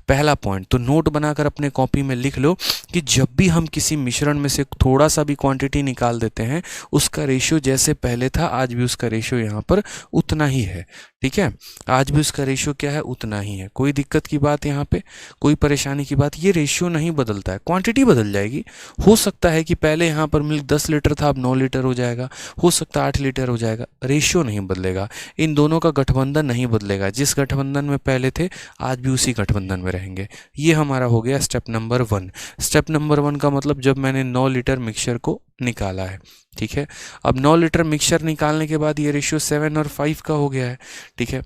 पहला पॉइंट तो नोट बनाकर अपने कॉपी में लिख लो कि जब भी हम किसी मिश्रण में से थोड़ा सा भी क्वांटिटी निकाल देते हैं, उसका रेशियो जैसे पहले था आज भी उसका रेशियो यहाँ पर उतना ही है। ठीक है, आज भी उसका रेशियो क्या है? उतना ही है। कोई दिक्कत की बात यहाँ पे, कोई परेशानी की बात? ये रेशियो नहीं बदलता है, क्वांटिटी बदल जाएगी। हो सकता है कि पहले यहाँ पर मिल्क 10 लीटर था, अब 9 लीटर हो जाएगा, हो सकता है 8 लीटर हो जाएगा, रेशियो नहीं बदलेगा। इन दोनों का गठबंधन नहीं बदलेगा, जिस गठबंधन में पहले थे आज भी उसी गठबंधन में रहेंगे। ये हमारा हो गया स्टेप नंबर 1। स्टेप नंबर 1 का मतलब जब मैंने 9 लीटर मिक्सचर को निकाला है, ठीक है, अब 9 लीटर मिक्सचर निकालने के बाद ये रेशियो 7 और 5 का हो गया है। ठीक है,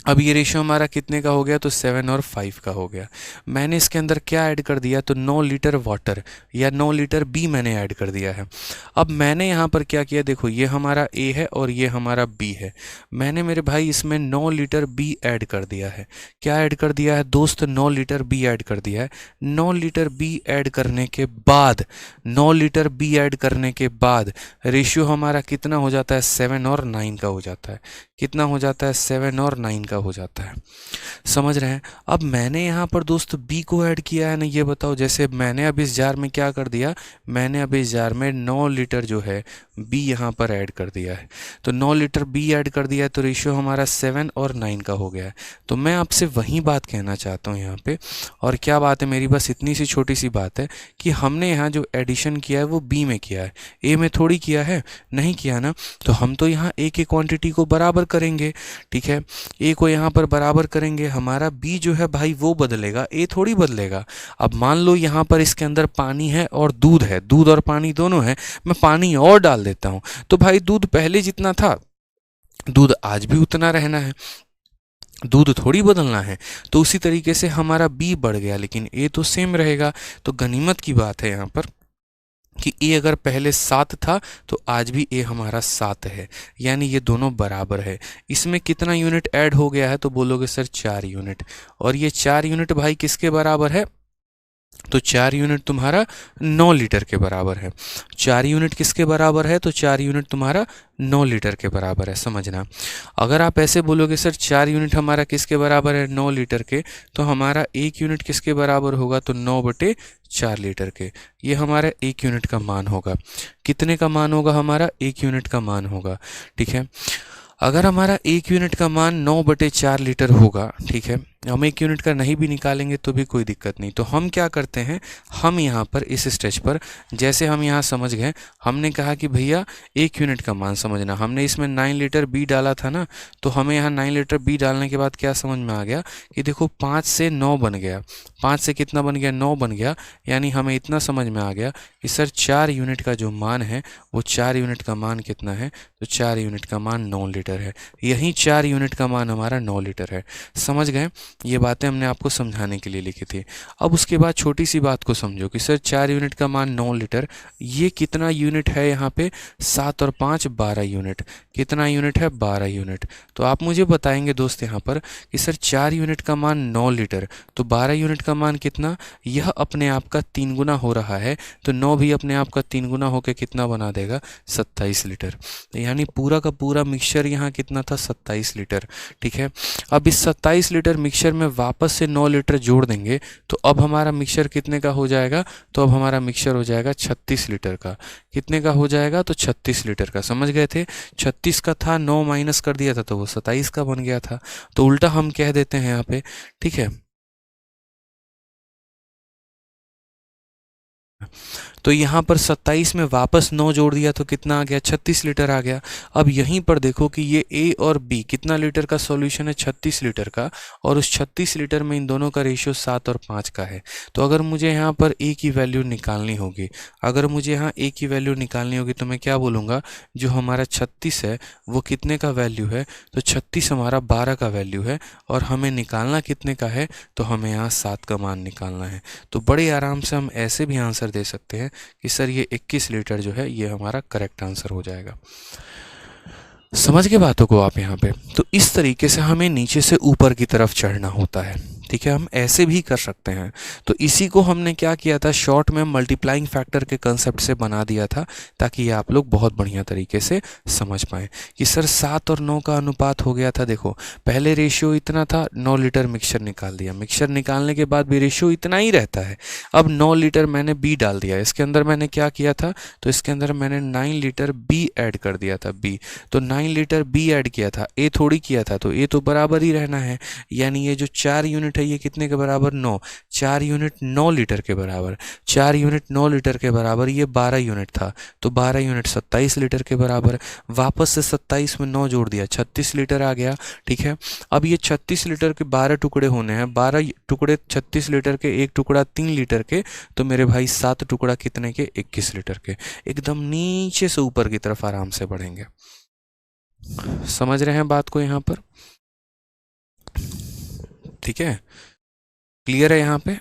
अब ये रेशियो हमारा कितने का हो गया? तो 7 और 5 का हो गया। मैंने इसके अंदर क्या ऐड कर दिया? तो 9 लीटर वाटर या 9 लीटर बी मैंने ऐड कर दिया है। अब मैंने यहाँ पर क्या किया? देखो ये हमारा ए है और ये हमारा बी है। मैंने मेरे भाई इसमें 9 लीटर बी ऐड कर दिया है। क्या ऐड कर दिया है दोस्त? 9 लीटर बी ऐड कर दिया है। 9 लीटर बी ऐड करने के बाद 9 लीटर बी ऐड करने के बाद रेशियो हमारा कितना हो जाता है? 7 और 9 का हो जाता है। कितना हो जाता है? 7 और 9 का हो जाता है। समझ रहे हैं? अब मैंने यहाँ पर दोस्त बी को ऐड किया है ना, ये बताओ। जैसे मैंने अब इस जार में क्या कर दिया, मैंने अब इस जार में 9 लीटर जो है बी यहाँ पर ऐड कर दिया है। तो 9 लीटर बी ऐड कर दिया है तो रेशियो हमारा 7 और 9 का हो गया है। तो मैं आपसे वही बात कहना चाहता हूँ यहाँ पे। और क्या बात है मेरी, बस इतनी सी छोटी सी बात है कि हमने यहाँ जो एडिशन किया है वो बी में किया है, ए में थोड़ी किया है, नहीं किया ना। तो हम तो यहाँ ए की क्वांटिटी को बराबर करेंगे, ठीक है। ए को यहाँ पर बराबर करेंगे, हमारा बी जो है भाई वो बदलेगा, ए थोड़ी बदलेगा। अब मान लो यहाँ पर इसके अंदर पानी है और दूध है, दूध और पानी दोनों है, मैं पानी और डाल देता हूँ तो भाई दूध पहले जितना था दूध आज भी उतना रहना है, दूध थोड़ी बदलना है। तो उसी तरीके से हमारा बी बढ़ गया लेकिन ए तो सेम रहेगा। तो गनीमत की बात है यहाँ पर कि ए अगर पहले 7 था तो आज भी ए हमारा 7 है, यानी ये दोनों बराबर है। इसमें कितना यूनिट ऐड हो गया है तो बोलोगे सर 4 यूनिट। और ये 4 यूनिट भाई किसके बराबर है, तो 4 यूनिट तुम्हारा 9 लीटर के बराबर है। 4 यूनिट किसके बराबर है, तो 4 यूनिट तुम्हारा 9 लीटर के बराबर है। समझना, अगर आप ऐसे बोलोगे सर 4 यूनिट हमारा किसके बराबर है, 9 लीटर के, तो हमारा 1 यूनिट किसके बराबर होगा, तो 9/4 लीटर के। ये हमारा 1 यूनिट का मान होगा। कितने का मान होगा, हमारा 1 यूनिट का मान होगा, ठीक है। अगर हमारा 1 यूनिट का मान 9/4 लीटर होगा, ठीक है, हम 1 यूनिट का नहीं भी निकालेंगे तो भी कोई दिक्कत नहीं। तो हम क्या करते हैं, हम यहाँ पर इस स्टेज पर, जैसे हम यहाँ समझ गए, हमने कहा कि भैया 1 यूनिट का मान समझना। हमने इसमें 9 लीटर बी डाला था ना, तो हमें यहाँ 9 लीटर बी डालने के बाद क्या समझ में आ गया कि देखो 5 से 9 बन गया, 5 से कितना बन गया, 9 बन गया। यानी हमें इतना समझ में आ गया कि सर 4 यूनिट का जो मान है वो 4 यूनिट का मान कितना है, तो 4 यूनिट का मान 9 लीटर है। यही 4 यूनिट का मान हमारा 9 लीटर है। समझ गए? ये बातें हमने आपको समझाने के लिए लिखी थी। अब उसके बाद छोटी सी बात को समझो कि सर 4 यूनिट का मान 9 लीटर, ये कितना यूनिट है यहाँ पे, 7 और 5 12 यूनिट। कितना यूनिट है, 12 यूनिट। तो आप मुझे बताएंगे दोस्त यहाँ पर कि सर 4 यूनिट का मान 9 लीटर, तो 12 यूनिट का मान कितना, यह अपने आप का 3 गुना हो रहा है। तो 9 भी अपने आप का 3 गुना होकर कितना बना देगा, 27 लीटर। यानी पूरा का पूरा मिक्सचर यहाँ कितना था, 27 लीटर, ठीक है। अब इस 27 लीटर मिक्सचर में वापस से 9 लीटर जोड़ देंगे तो अब हमारा मिक्सचर कितने का हो जाएगा, तो अब हमारा मिक्सचर हो जाएगा 36 लीटर का। कितने का हो जाएगा, तो 36 लीटर का। समझ गए थे? 36 का था, 9 माइनस कर दिया था तो वो 27 का बन गया था। तो उल्टा हम कह देते हैं यहाँ पे, ठीक है। तो यहाँ पर 27 में वापस 9 जोड़ दिया तो कितना आ गया, 36 लीटर आ गया। अब यहीं पर देखो कि ये ए और बी कितना लीटर का सॉल्यूशन है, 36 लीटर का। और उस 36 लीटर में इन दोनों का रेशियो 7 और 5 का है। तो अगर मुझे यहाँ पर ए की वैल्यू निकालनी होगी, अगर मुझे यहाँ ए की वैल्यू निकालनी होगी तो मैं क्या बोलूँगा, जो हमारा 36 है वो कितने का वैल्यू है, तो 36 हमारा 12 का वैल्यू है। और हमें निकालना कितने का है, तो हमें यहाँ 7 का मान निकालना है। तो बड़े आराम से हम ऐसे भी आंसर दे सकते हैं कि सर ये 21 लीटर जो है ये हमारा करेक्ट आंसर हो जाएगा। समझ के बातों को आप यहाँ पे। तो इस तरीके से हमें नीचे से ऊपर की तरफ चढ़ना होता है, ठीक है। हम ऐसे भी कर सकते हैं। तो इसी को हमने क्या किया था, शॉर्ट में मल्टीप्लाइंग फैक्टर के कंसेप्ट से बना दिया था, ताकि ये आप लोग बहुत बढ़िया तरीके से समझ पाएँ कि सर 7 और 9 का अनुपात हो गया था। देखो पहले रेशियो इतना था, 9 लीटर मिक्सचर निकाल दिया, मिक्सचर निकालने के बाद भी रेशियो इतना ही रहता है। अब 9 लीटर मैंने बी डाल दिया, इसके अंदर मैंने क्या किया था, तो इसके अंदर मैंने 9 लीटर बी ऐड कर दिया था, बी। तो 9 लीटर बी ऐड किया था, ए थोड़ी किया था, तो ए तो बराबर ही रहना है। यानी ये जो 4 यूनिट है ये कितने के बराबर, 9। 4 यूनिट 9 लीटर के बराबर, 4 यूनिट 9 लीटर के बराबर, ये 12 यूनिट था, तो 12 यूनिट 27 लीटर के बराबर। वापस से 27 में 9 जोड़ दिया, 36 लीटर आ गया, ठीक है। अब ये 36 लीटर के 12 टुकड़े होने हैं, 12 टुकड़े 36 लीटर के, एक टुकड़ा 3 लीटर के, तो मेरे भाई 7 टुकड़ा कितने के, 21 लीटर के। एकदम नीचे से ऊपर की तरफ आराम से बढ़ेंगे। समझ रहे हैं बात को यहाँ पर, ठीक है, क्लियर है यहाँ पे?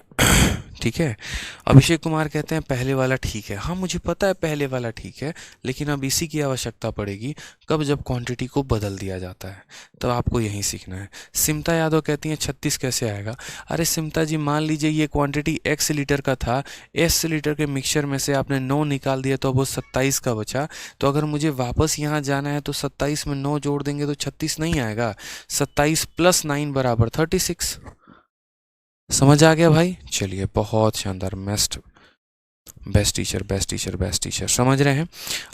ठीक। ठीक है। अभिषेक कुमार कहते हैं पहले वाला ठीक है। हाँ मुझे पता है पहले वाला ठीक है, लेकिन अब इसी की आवश्यकता पड़ेगी कब, जब क्वांटिटी को बदल दिया जाता है, तो आपको यही सीखना है। सिमता यादव कहती हैं 36 कैसे आएगा। अरे सिमता जी, मान लीजिए ये क्वांटिटी x लीटर का था, s लीटर के मिक्सचर में से आपने 9 निकाल दिया तो अब वो 27 का बचा। तो अगर मुझे वापस यहाँ जाना है तो 27 में 9 जोड़ देंगे तो 36 नहीं आएगा, 27 + 9 = 36। समझ आ गया भाई? चलिए बहुत शानदार, बेस्ट टीचर समझ रहे हैं।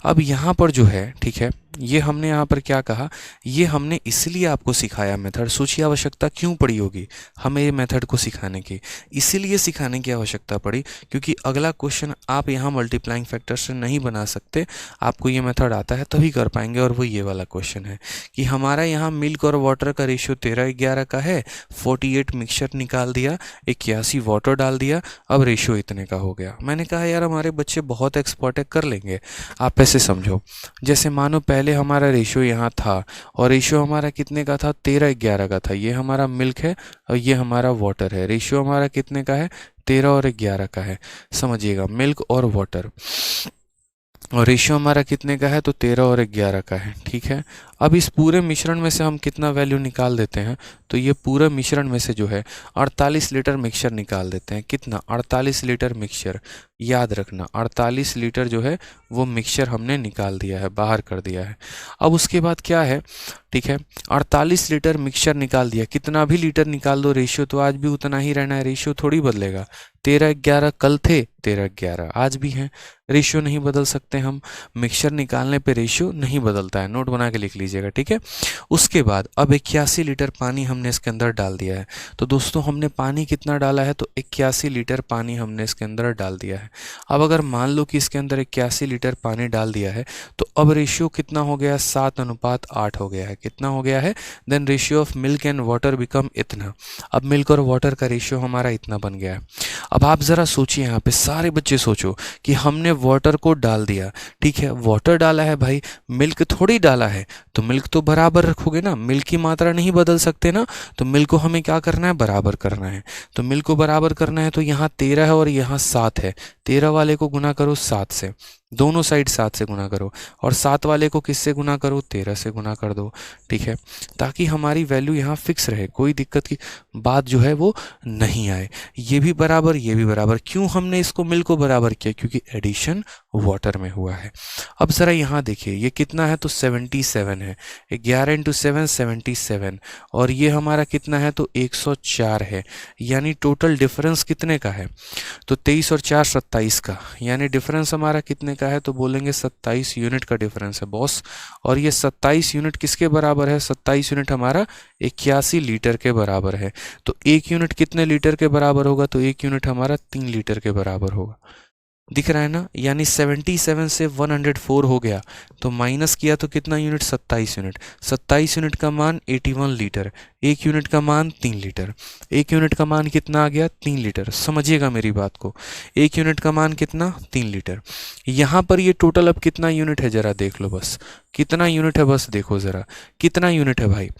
अब यहाँ पर जो है, ठीक है, ये हमने यहाँ पर क्या कहा, ये हमने इसलिए आपको सिखाया मेथड। सोचिए आवश्यकता क्यों पड़ी होगी हमें ये मेथड को सिखाने की? इसीलिए सिखाने की आवश्यकता पड़ी क्योंकि अगला क्वेश्चन आप यहाँ मल्टीप्लाइंग फैक्टर से नहीं बना सकते, आपको ये मेथड आता है तभी कर पाएंगे। और वो ये वाला क्वेश्चन है कि हमारा यहाँ मिल्क और वाटर का रेशियो 13:11 का है, 48 मिक्सचर निकाल दिया, 81 वाटर डाल दिया, अब रेशियो इतने का हो गया। मैंने कहा यार हमारे बच्चे बहुत एक्सपर्ट है, कर लेंगे। आप ऐसे समझो, जैसे मानो पहले हमारा रेशियो यहाँ था और रेशियो हमारा कितने का था, 13:11 का था। ये हमारा मिल्क है और ये हमारा वाटर है। रेशियो हमारा कितने का है, 13 और 11 का है। समझिएगा, मिल्क और वाटर, और रेशियो हमारा कितने का है, तो 13 और 11 का है। ठीक है, अब इस पूरे मिश्रण में से हम कितना वैल्यू निकाल देते हैं, तो ये पूरा मिश्रण में से जो है 48 लीटर मिक्सचर निकाल देते हैं। कितना, 48 लीटर मिक्सचर। याद रखना 48 लीटर जो है वो मिक्सचर हमने निकाल दिया है, बाहर कर दिया है। अब उसके बाद क्या है, ठीक है, 48 लीटर मिक्सचर निकाल दिया, कितना भी लीटर निकाल दो रेशियो तो आज भी उतना ही रहना है, रेशियो थोड़ी बदलेगा। 13:11 कल थे, 13:11 आज भी हैं, रेशियो नहीं बदल सकते हम। मिक्सचर निकालने पे रेशियो नहीं बदलता है, नोट बना के लिख लीजिएगा। ठीक है, उसके बाद अब 81 लीटर पानी हमने इसके अंदर डाल दिया है। तो दोस्तों हमने पानी कितना डाला है, तो 81 लीटर पानी हमने इसके अंदर डाल दिया है। अब अगर मान लो कि इसके अंदर 81 लीटर पानी डाल दिया है तो अब रेशियो कितना हो गया, 7:8 हो गया है। कितना हो गया है, then ratio of milk and water become इतना। अब मिल्क और वाटर का रेशियो हमारा इतना बन गया है। अब आप ज़रा सोचिए, यहाँ पे सारे बच्चे सोचो कि हमने वाटर को डाल दिया, ठीक है, वाटर डाला है भाई, मिल्क थोड़ी डाला है, तो मिल्क तो बराबर रखोगे ना, मिल्क की मात्रा नहीं बदल सकते ना, तो मिल्क को हमें क्या करना है, बराबर करना है। तो मिल्क को बराबर करना है तो यहाँ 13 है और यहाँ 7 है, 13 वाले को गुना करो 7 से, दोनों साइड 7 से गुना करो, और 7 वाले को किससे गुना करो, 13 से गुना कर दो। ठीक है, ताकि हमारी वैल्यू यहाँ फिक्स रहे, कोई दिक्कत की बात जो है वो नहीं आए। ये भी बराबर, ये भी बराबर। क्यों हमने इसको मिल्क को बराबर किया, क्योंकि एडिशन वाटर में हुआ है। अब ज़रा यहाँ देखिए ये कितना है, तो 77 है, 11 × 7 77, और ये हमारा कितना है, तो 104 है। यानी टोटल डिफरेंस कितने का है, तो 23 और 4 27 का, यानी डिफरेंस हमारा कितने का है, तो बोलेंगे 27 यूनिट का डिफरेंस है बॉस। और ये 27 यूनिट किसके बराबर है, 27 यूनिट हमारा 81 लीटर के बराबर है। तो 1 यूनिट कितने लीटर के बराबर होगा, तो 1 यूनिट हमारा 3 लीटर के बराबर होगा। दिख रहा है ना, यानी 77 से 104 हो गया, तो माइनस किया तो कितना यूनिट, 27 यूनिट। 27 यूनिट का मान 81 लीटर, 1 यूनिट का मान 3 लीटर। 1 यूनिट का मान कितना आ गया, 3 लीटर। समझिएगा मेरी बात को, 1 यूनिट का मान कितना, 3 लीटर। यहाँ पर ये टोटल अब कितना यूनिट है, जरा देख लो बस, कितना यूनिट है, बस देखो ज़रा कितना यूनिट है भाई,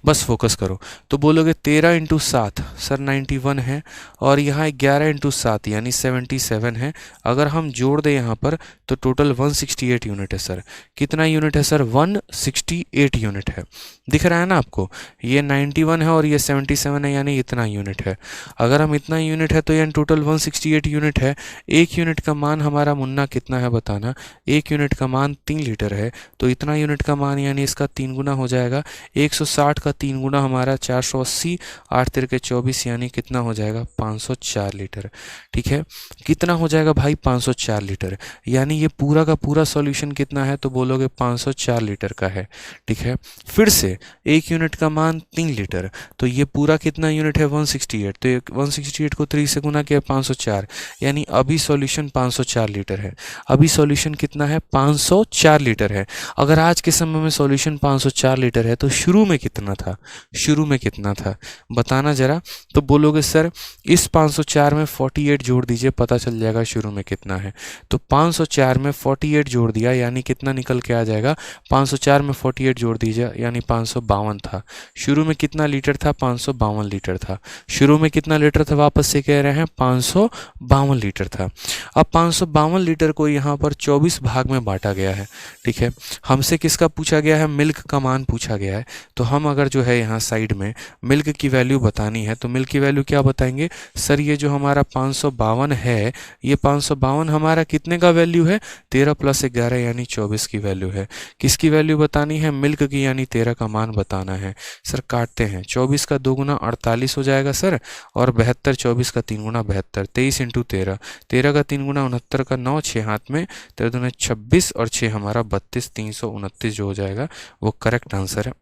बस फोकस करो। तो बोलोगे 13 × 7 सर 91 है, और यहाँ 11 × 7 यानी 77 है। अगर हम जोड़ दें यहाँ पर तो टोटल 168 यूनिट है सर। कितना यूनिट है सर, 168 यूनिट है। दिख रहा है ना आपको, ये 91 है और ये 77 है, यानी इतना यूनिट है। अगर हम इतना यूनिट है तो यानी टोटल 168 यूनिट है। 1 यूनिट का मान हमारा मुन्ना कितना है बताना, 1 यूनिट का मान 3 लीटर है, तो इतना यूनिट का मान यानी इसका 3 गुना हो जाएगा। 160 का 3 गुना हमारा 480, 8 तिरके 24, यानी कितना हो जाएगा, 504 लीटर। ठीक है, कितना हो जाएगा भाई, 504 लीटर। यानी ये पूरा का पूरा सॉल्यूशन कितना है, तो बोलोगे 504 लीटर का है। ठीक है, फिर से 1 यूनिट का मान 3 लीटर, तो ये पूरा कितना यूनिट है, 168। तो 168 को 3 से गुना किया 504, यानी अभी सॉल्यूशन 504 लीटर है। अभी सॉल्यूशन कितना है, 504 लीटर है। अगर आज के समय में सॉल्यूशन 504 लीटर है तो शुरू में कितना था, शुरू में कितना था बताना जरा। तो बोलोगे सर इस 504 में 48 जोड़ दीजिए, पता चल जाएगा शुरू में कितना है। तो 504 में 48 जोड़ दिया, यानी कितना निकल के आ जाएगा, 504 में 48 जोड़ दीजिए, यानी 552 था। शुरू में कितना लीटर था? 552 लीटर था। शुरू में कितना लीटर था? वापस से कह रहे हैं 552 लीटर था। अब 552 लीटर को यहाँ पर 24 भाग में बांटा गया है। ठीक है, हमसे किसका पूछा गया है? मिल्क का मान पूछा गया है। तो हम अगर जो है यहाँ साइड में मिल्क की वैल्यू बतानी है तो मिल्क की वैल्यू क्या बताएंगे? सर ये जो हमारा 552 है, ये 552 हमारा कितने का वैल्यू है? 13 + 11 यानी 24 की वैल्यू है। किसकी वैल्यू बतानी है? मिल्क की, यानी 13 का मान बताना है। सर काटते हैं, 24 का 2 गुना 48 हो जाएगा सर, और 72, 24 का 3 गुना 72, 23 × 13, 13 का 3 गुना 69 का 9, 6 हाथ में, 13 दूना 26 और 6 हमारा 32, 329 जो हो जाएगा वो करेक्ट आंसर है।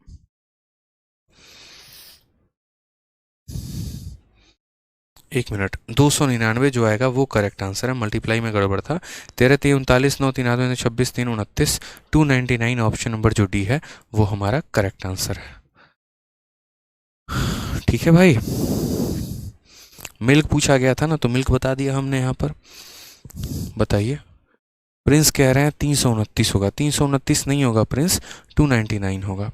एक मिनट, 299 जो आएगा वो करेक्ट आंसर है। मल्टीप्लाई में गड़बड़ था। 13 3 39, 9 3 9 26, 3 29, 299 ऑप्शन नंबर जो डी है वो हमारा करेक्ट आंसर है। ठीक है भाई, मिल्क पूछा गया था ना, तो मिल्क बता दिया हमने यहाँ पर। बताइए, प्रिंस कह रहे हैं 329 होगा। 329 नहीं होगा प्रिंस, 299 होगा।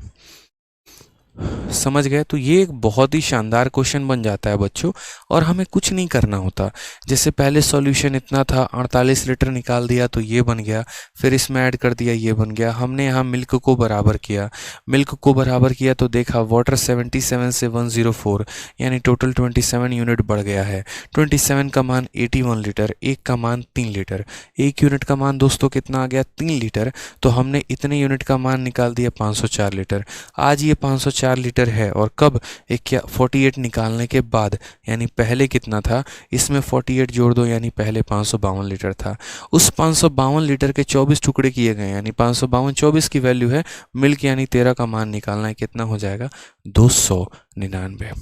समझ गए? तो ये एक बहुत ही शानदार क्वेश्चन बन जाता है बच्चों, और हमें कुछ नहीं करना होता। जैसे पहले सॉल्यूशन इतना था, 48 लीटर निकाल दिया तो ये बन गया, फिर इसमें ऐड कर दिया ये बन गया। हमने यहाँ मिल्क को बराबर किया, मिल्क को बराबर किया तो देखा वाटर 77 से 104 यानी टोटल 27 यूनिट बढ़ गया है। 27 का मान 81 लीटर, एक का मान 3 लीटर, एक यूनिट का मान दोस्तों कितना आ गया? 3 लीटर। तो हमने इतने यूनिट का मान निकाल दिया 504 लीटर। आज ये 504 लीटर है, और कब? 48 निकालने के बाद, यानी पहले कितना था? इसमें 48 जोड़ दो, यानी पहले 552 लीटर था। उस 552 लीटर के 24 टुकड़े किए गए, यानी 552 24 की वैल्यू है। मिल्क यानी 13 का मान निकालना है, कितना हो जाएगा? 299।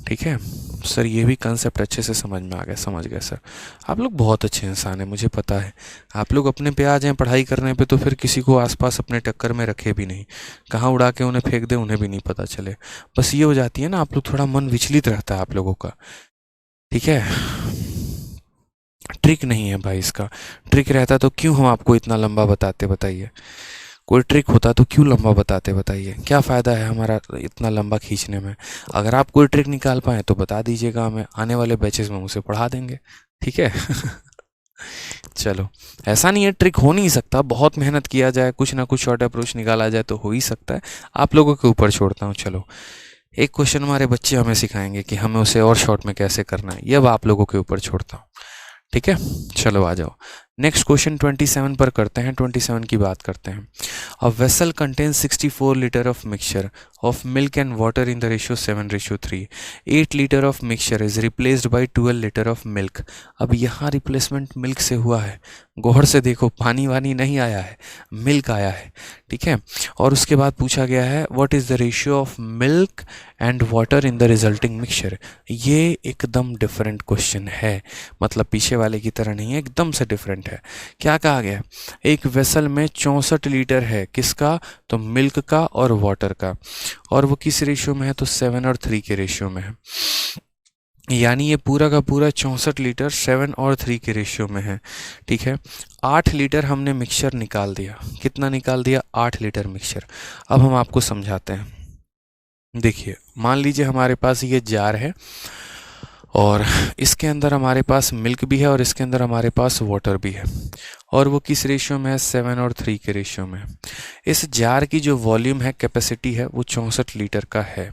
ठीक है सर, ये भी कंसेप्ट अच्छे से समझ में आ गया। समझ गए सर, आप लोग बहुत अच्छे इंसान हैं, मुझे पता है। आप लोग अपने पे आ जाएं पढ़ाई करने पे तो फिर किसी को आसपास अपने टक्कर में रखे भी नहीं, कहाँ उड़ा के उन्हें फेंक दे उन्हें भी नहीं पता चले। बस ये हो जाती है ना, आप लोग थोड़ा मन विचलित रहता है आप लोगों का। ठीक है, ट्रिक नहीं है भाई इसका। ट्रिक रहता तो क्यों हम आपको इतना लंबा बताते? बताइए, कोई ट्रिक होता तो क्यों लंबा बताते? बताइए, क्या फ़ायदा है हमारा इतना लंबा खींचने में? अगर आप कोई ट्रिक निकाल पाएँ तो बता दीजिएगा हमें, आने वाले बैचेस में उसे पढ़ा देंगे। ठीक है चलो, ऐसा नहीं है ट्रिक हो नहीं सकता, बहुत मेहनत किया जाए, कुछ ना कुछ शॉर्ट अप्रोच निकाला जाए तो हो ही सकता है। आप लोगों के ऊपर छोड़ता हूँ। चलो, एक क्वेश्चन हमारे बच्चे हमें सिखाएंगे कि हमें उसे और शॉर्ट में कैसे करना है, ये अब आप लोगों के ऊपर छोड़ता हूँ। ठीक है, चलो आ जाओ। नेक्स्ट क्वेश्चन 27 पर करते हैं। 27 की बात करते हैं। A vessel contains 64 litre of mixture of milk and water in the ratio 7:3। 8 litre of mixture is replaced by 12 litre of milk. अब यहाँ रिप्लेसमेंट मिल्क से हुआ है, गौर से देखो, पानी वानी नहीं आया है, मिल्क आया है। ठीक है, और उसके बाद पूछा गया है what is the ratio of milk and water in the resulting mixture. ये एकदम डिफरेंट क्वेश्चन है, मतलब पीछे वाले की तरह नहीं है, एकदम से डिफरेंट है। क्या कहा गया? एक वेसल में 64 लीटर है, किसका? तो मिल्क का और वाटर का, और वो किस रेशियो में है? तो 7 और 3 के रेशियो में है। यानी ये पूरा का पूरा 64 लीटर 7 और 3 के रेशियो में है। ठीक है, 8 लीटर हमने मिक्सचर निकाल दिया। कितना निकाल दिया? 8 लीटर मिक्सचर। अब हम आपको समझाते हैं। देखिए, मान लीजिए हमारे पास ये जार है, और इसके अंदर हमारे पास मिल्क भी है, और इसके अंदर हमारे पास वाटर भी है, और वो किस रेशियो में है? 7 और 3 के रेशियो में है। इस जार की जो वॉल्यूम है, कैपेसिटी है, वो 64 लीटर का है।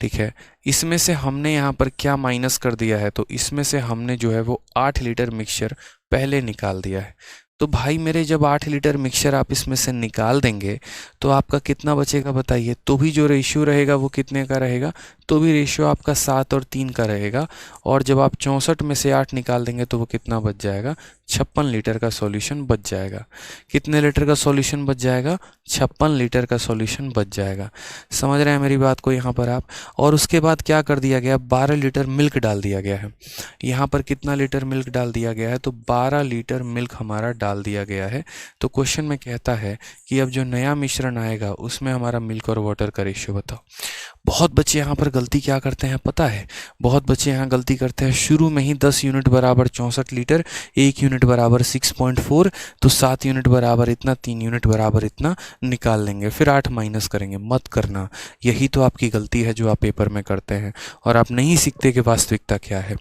ठीक है, इसमें से हमने यहाँ पर क्या माइनस कर दिया है? तो इसमें से हमने जो है वो 8 लीटर मिक्सचर पहले निकाल दिया है। तो भाई मेरे, जब 8 लीटर मिक्सचर आप इसमें से निकाल देंगे तो आपका कितना बचेगा? बताइए। तो भी जो रेशियो रहेगा वो कितने का रहेगा? तो भी रेशियो आपका 7 और 3 का रहेगा। और जब आप 64 में से 8 निकाल देंगे तो वो कितना बच जाएगा? 56 लीटर का सॉल्यूशन बच जाएगा। कितने लीटर का सॉल्यूशन बच जाएगा? 56 लीटर का सॉल्यूशन बच जाएगा। समझ रहे हैं मेरी बात को यहाँ पर आप? और उसके बाद क्या कर दिया गया? 12 लीटर मिल्क डाल दिया गया है। यहाँ पर कितना लीटर मिल्क डाल दिया गया है? तो 12 लीटर मिल्क हमारा डाल दिया गया है। तो क्वेश्चन में कहता है कि अब जो नया मिश्रण आएगा उसमें हमारा मिल्क और वाटर का रेशियो बताओ। बहुत बच्चे यहाँ पर गलती क्या करते हैं पता है? बहुत बच्चे यहाँ गलती करते हैं, शुरू में ही 10 यूनिट बराबर 64 लीटर, 1 यूनिट यूनिट बराबर 6.4, तो 7 यूनिट बराबर इतना, 3 यूनिट बराबर इतना निकाल लेंगे, फिर 8 माइनस करेंगे। मत करना, यही तो आपकी गलती है जो आप पेपर में करते हैं, और आप नहीं सीखते कि वास्तविकता क्या है।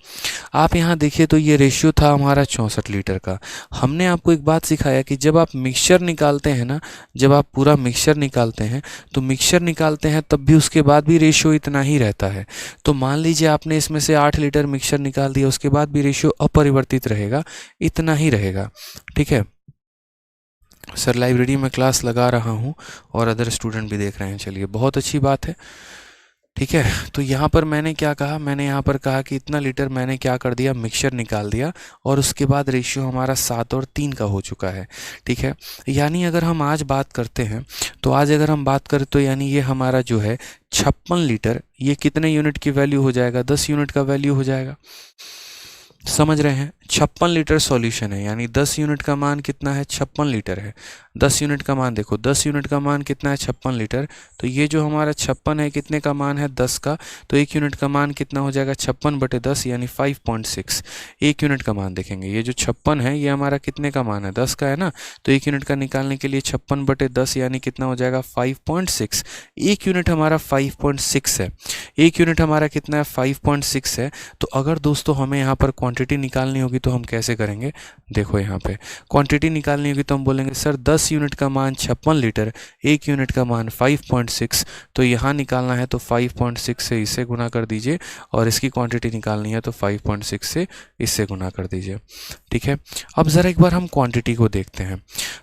आप यहाँ देखिए तो ये रेशियो था हमारा 64 लीटर का। हमने आपको एक बात सिखाया कि जब आप मिक्सचर निकालते हैं ना, जब आप पूरा मिक्सचर निकालते हैं तो मिक्सचर निकालते हैं तब भी उसके बाद भी रेशियो इतना ही रहता है। तो मान लीजिए आपने इसमें से 8 लीटर मिक्सचर निकाल दिया, उसके बाद भी रेशियो अपरिवर्तित रहेगा, इतना ही रहेगा। ठीक है सर, लाइब्रेरी में क्लास लगा रहा हूँ और अदर स्टूडेंट भी देख रहे हैं, चलिए बहुत अच्छी बात है। ठीक है, तो यहाँ पर मैंने क्या कहा, मैंने यहाँ पर कहा कि इतना लीटर मैंने क्या कर दिया, मिक्सचर निकाल दिया, और उसके बाद रेशियो हमारा 7 और 3 का हो चुका है। ठीक है, यानी अगर हम आज बात करते हैं तो आज अगर हम बात करें तो यानी ये हमारा जो है 56 लीटर, ये कितने यूनिट की वैल्यू हो जाएगा, 10 यूनिट का वैल्यू हो जाएगा। समझ रहे हैं, 56 लीटर सॉल्यूशन है, यानी 10 यूनिट का मान कितना है, 56 लीटर है। 10 यूनिट का मान देखो, 10 यूनिट का मान कितना है, 56 लीटर। तो ये जो हमारा 56 है कितने का मान है, 10 का, तो 1 यूनिट का मान कितना हो जाएगा, 56/10 यानी 5.6। 1 यूनिट का मान देखेंगे, ये जो 56 है ये हमारा कितने का मान है, 10 का है ना, तो 1 यूनिट का निकालने के लिए 56/10 यानी कितना हो जाएगा, 5.6। 1 यूनिट हमारा 5.6 है, 1 यूनिट हमारा कितना है, 5.6 है। तो अगर दोस्तों हमें यहाँ पर क्वांटिटी निकालनी होगी तो हम कैसे करेंगे, देखो यहाँ पे क्वांटिटी निकालनी होगी तो हम बोलेंगे सर 10 यूनिट का मान 56 लीटर, 1 यूनिट का मान 5.6, तो यहाँ निकालना है तो 5.6 से इसे गुना कर दीजिए, और इसकी क्वांटिटी निकालनी है तो 5.6 से इससे गुना कर दीजिए। ठीक है, अब ज़रा एक बार हम क्वांटिटी को देखते हैं।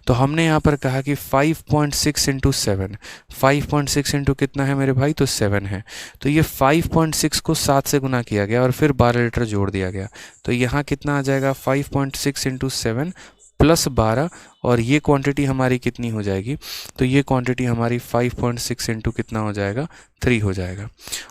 तो हमने यहाँ पर कहा कि 5.6 इंटू 7, 5.6 इंटू कितना है मेरे भाई, तो 7 है। तो ये 5.6 को 7 से गुना किया गया और फिर 12 लीटर जोड़ दिया गया, तो यहाँ कितना आ जाएगा, 5.6 इंटू 7 प्लस 12, और ये क्वांटिटी हमारी कितनी हो जाएगी, तो ये क्वांटिटी हमारी 5.6 इंटू कितना हो जाएगा, 3 हो जाएगा।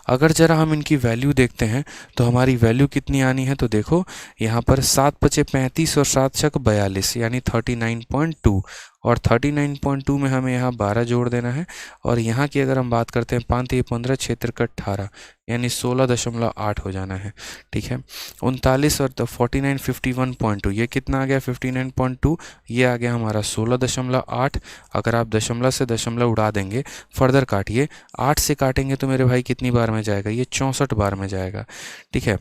अगर ज़रा हम इनकी वैल्यू देखते हैं तो हमारी वैल्यू कितनी आनी है, तो देखो यहाँ पर 7×5 = 35 और 7×6 = 42 यानी 39.2, और 39.2 में हमें यहाँ 12 जोड़ देना है, और यहाँ की अगर हम बात करते हैं 5×3 = 15, 6×3 = 18 यानी 16.8 हो जाना है। ठीक है, 39 और 49 51.2, ये कितना आ गया, 59.2, ये आ गया हमारा 16.8। अगर आप दशमलव से दशमलव उड़ा देंगे, फर्दर काटिए, 8 से काटेंगे तो मेरे भाई कितनी बार में जाएगा, ये 64 बार में जाएगा। ठीक है,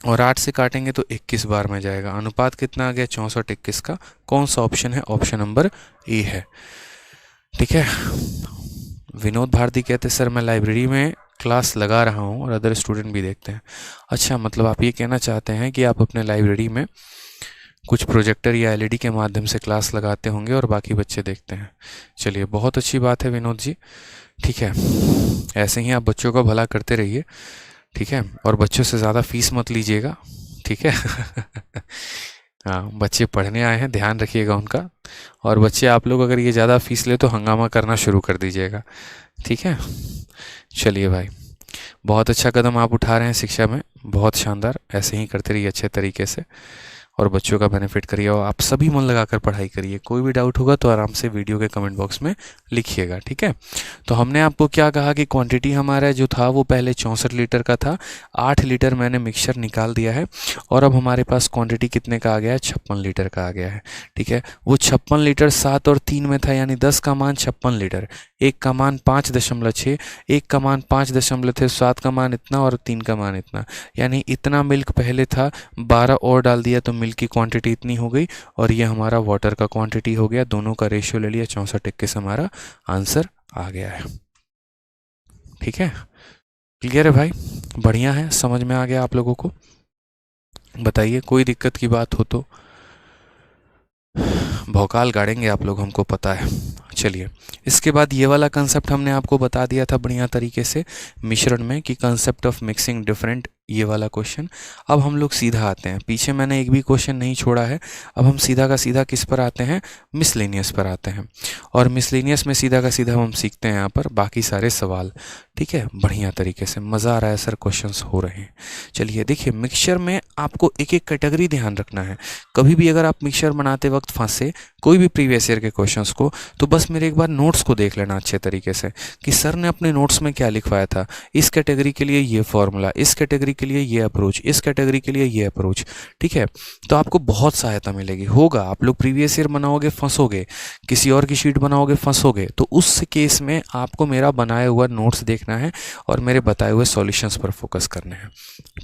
और 8 से काटेंगे तो 21 बार में जाएगा। अनुपात कितना आ गया, 64:21 का। कौन सा ऑप्शन है, ऑप्शन नंबर ए है। ठीक है, विनोद भारती कहते सर मैं लाइब्रेरी में क्लास लगा रहा हूँ और अदर स्टूडेंट भी देखते हैं। अच्छा, मतलब आप ये कहना चाहते हैं कि आप अपने लाइब्रेरी में कुछ प्रोजेक्टर या एलईडी के माध्यम से क्लास लगाते होंगे और बाकी बच्चे देखते हैं। चलिए बहुत अच्छी बात है विनोद जी। ठीक है, ऐसे ही आप बच्चों का भला करते रहिए। ठीक है, और बच्चों से ज़्यादा फीस मत लीजिएगा। ठीक है हाँ, बच्चे पढ़ने आए हैं, ध्यान रखिएगा उनका। और बच्चे आप लोग अगर ये ज़्यादा फीस ले तो हंगामा करना शुरू कर दीजिएगा। ठीक है, चलिए भाई, बहुत अच्छा कदम आप उठा रहे हैं शिक्षा में, बहुत शानदार। ऐसे ही करते रहिए अच्छे तरीके से और बच्चों का बेनिफिट करिए, और आप सभी मन लगाकर पढ़ाई करिए। कोई भी डाउट होगा तो आराम से वीडियो के कमेंट बॉक्स में लिखिएगा। ठीक है, तो हमने आपको क्या कहा कि क्वांटिटी हमारा जो था वो पहले 64 लीटर का था, 8 लीटर मैंने मिक्सचर निकाल दिया है, और अब हमारे पास क्वांटिटी कितने का आ गया है, 56 लीटर का आ गया है। ठीक है, वो 56 लीटर 7 और 3 में था, यानी 10 का मान 56 लीटर, 1 का मान 5.6, 1 का मान 5 थे, 7 का मान इतना और 3 का मान इतना, यानी इतना मिल्क पहले था, 12 और डाल दिया तो मिल्क की क्वांटिटी इतनी हो गई, और ये हमारा वाटर का क्वांटिटी हो गया। दोनों का रेशियो ले लिया, 64:21 हमारा आंसर आ गया है। ठीक है, क्लियर है भाई, बढ़िया है, समझ में आ गया आप लोगों को। बताइए कोई दिक्कत की बात हो तो। भौकाल गाड़ेंगे आप लोग, हमको पता है। चलिए, इसके बाद ये वाला कंसेप्ट हमने आपको बता दिया था बढ़िया तरीके से मिश्रण में, कि कंसेप्ट ऑफ मिक्सिंग डिफरेंट, ये वाला क्वेश्चन। अब हम लोग सीधा आते हैं, पीछे मैंने एक भी क्वेश्चन नहीं छोड़ा है। अब हम सीधा का सीधा किस पर आते हैं, मिसलेनियस पर आते हैं, और मिसलेनियस में सीधा का सीधा हम सीखते हैं यहाँ पर बाकी सारे सवाल। ठीक है, बढ़िया तरीके से, मज़ा आ रहा है सर, क्वेश्चंस हो रहे हैं। चलिए देखिए, मिक्सचर में आपको एक एक कैटेगरी ध्यान रखना है। कभी भी अगर आप मिक्सचर बनाते वक्त फंसे कोई भी प्रीवियस ईयर के क्वेश्चंस को, तो बस मेरे एक बार नोट्स को देख लेना अच्छे तरीके से कि सर ने अपने नोट्स में क्या लिखवाया था। इस कैटेगरी के लिए ये फॉर्मूला, इस कैटेगरी के लिए ये अप्रोच, इस कैटेगरी के लिए ये अप्रोच। ठीक है, तो आपको बहुत सहायता मिलेगी। होगा आप लोग प्रीवियस ईयर बनाओगे फंसोगे, किसी और की शीट बनाओगे फंसोगे, तो उस केस में आपको मेरा बनाया हुआ नोट्स देखना है और मेरे बताए हुए सॉल्यूशंस पर फोकस करने हैं।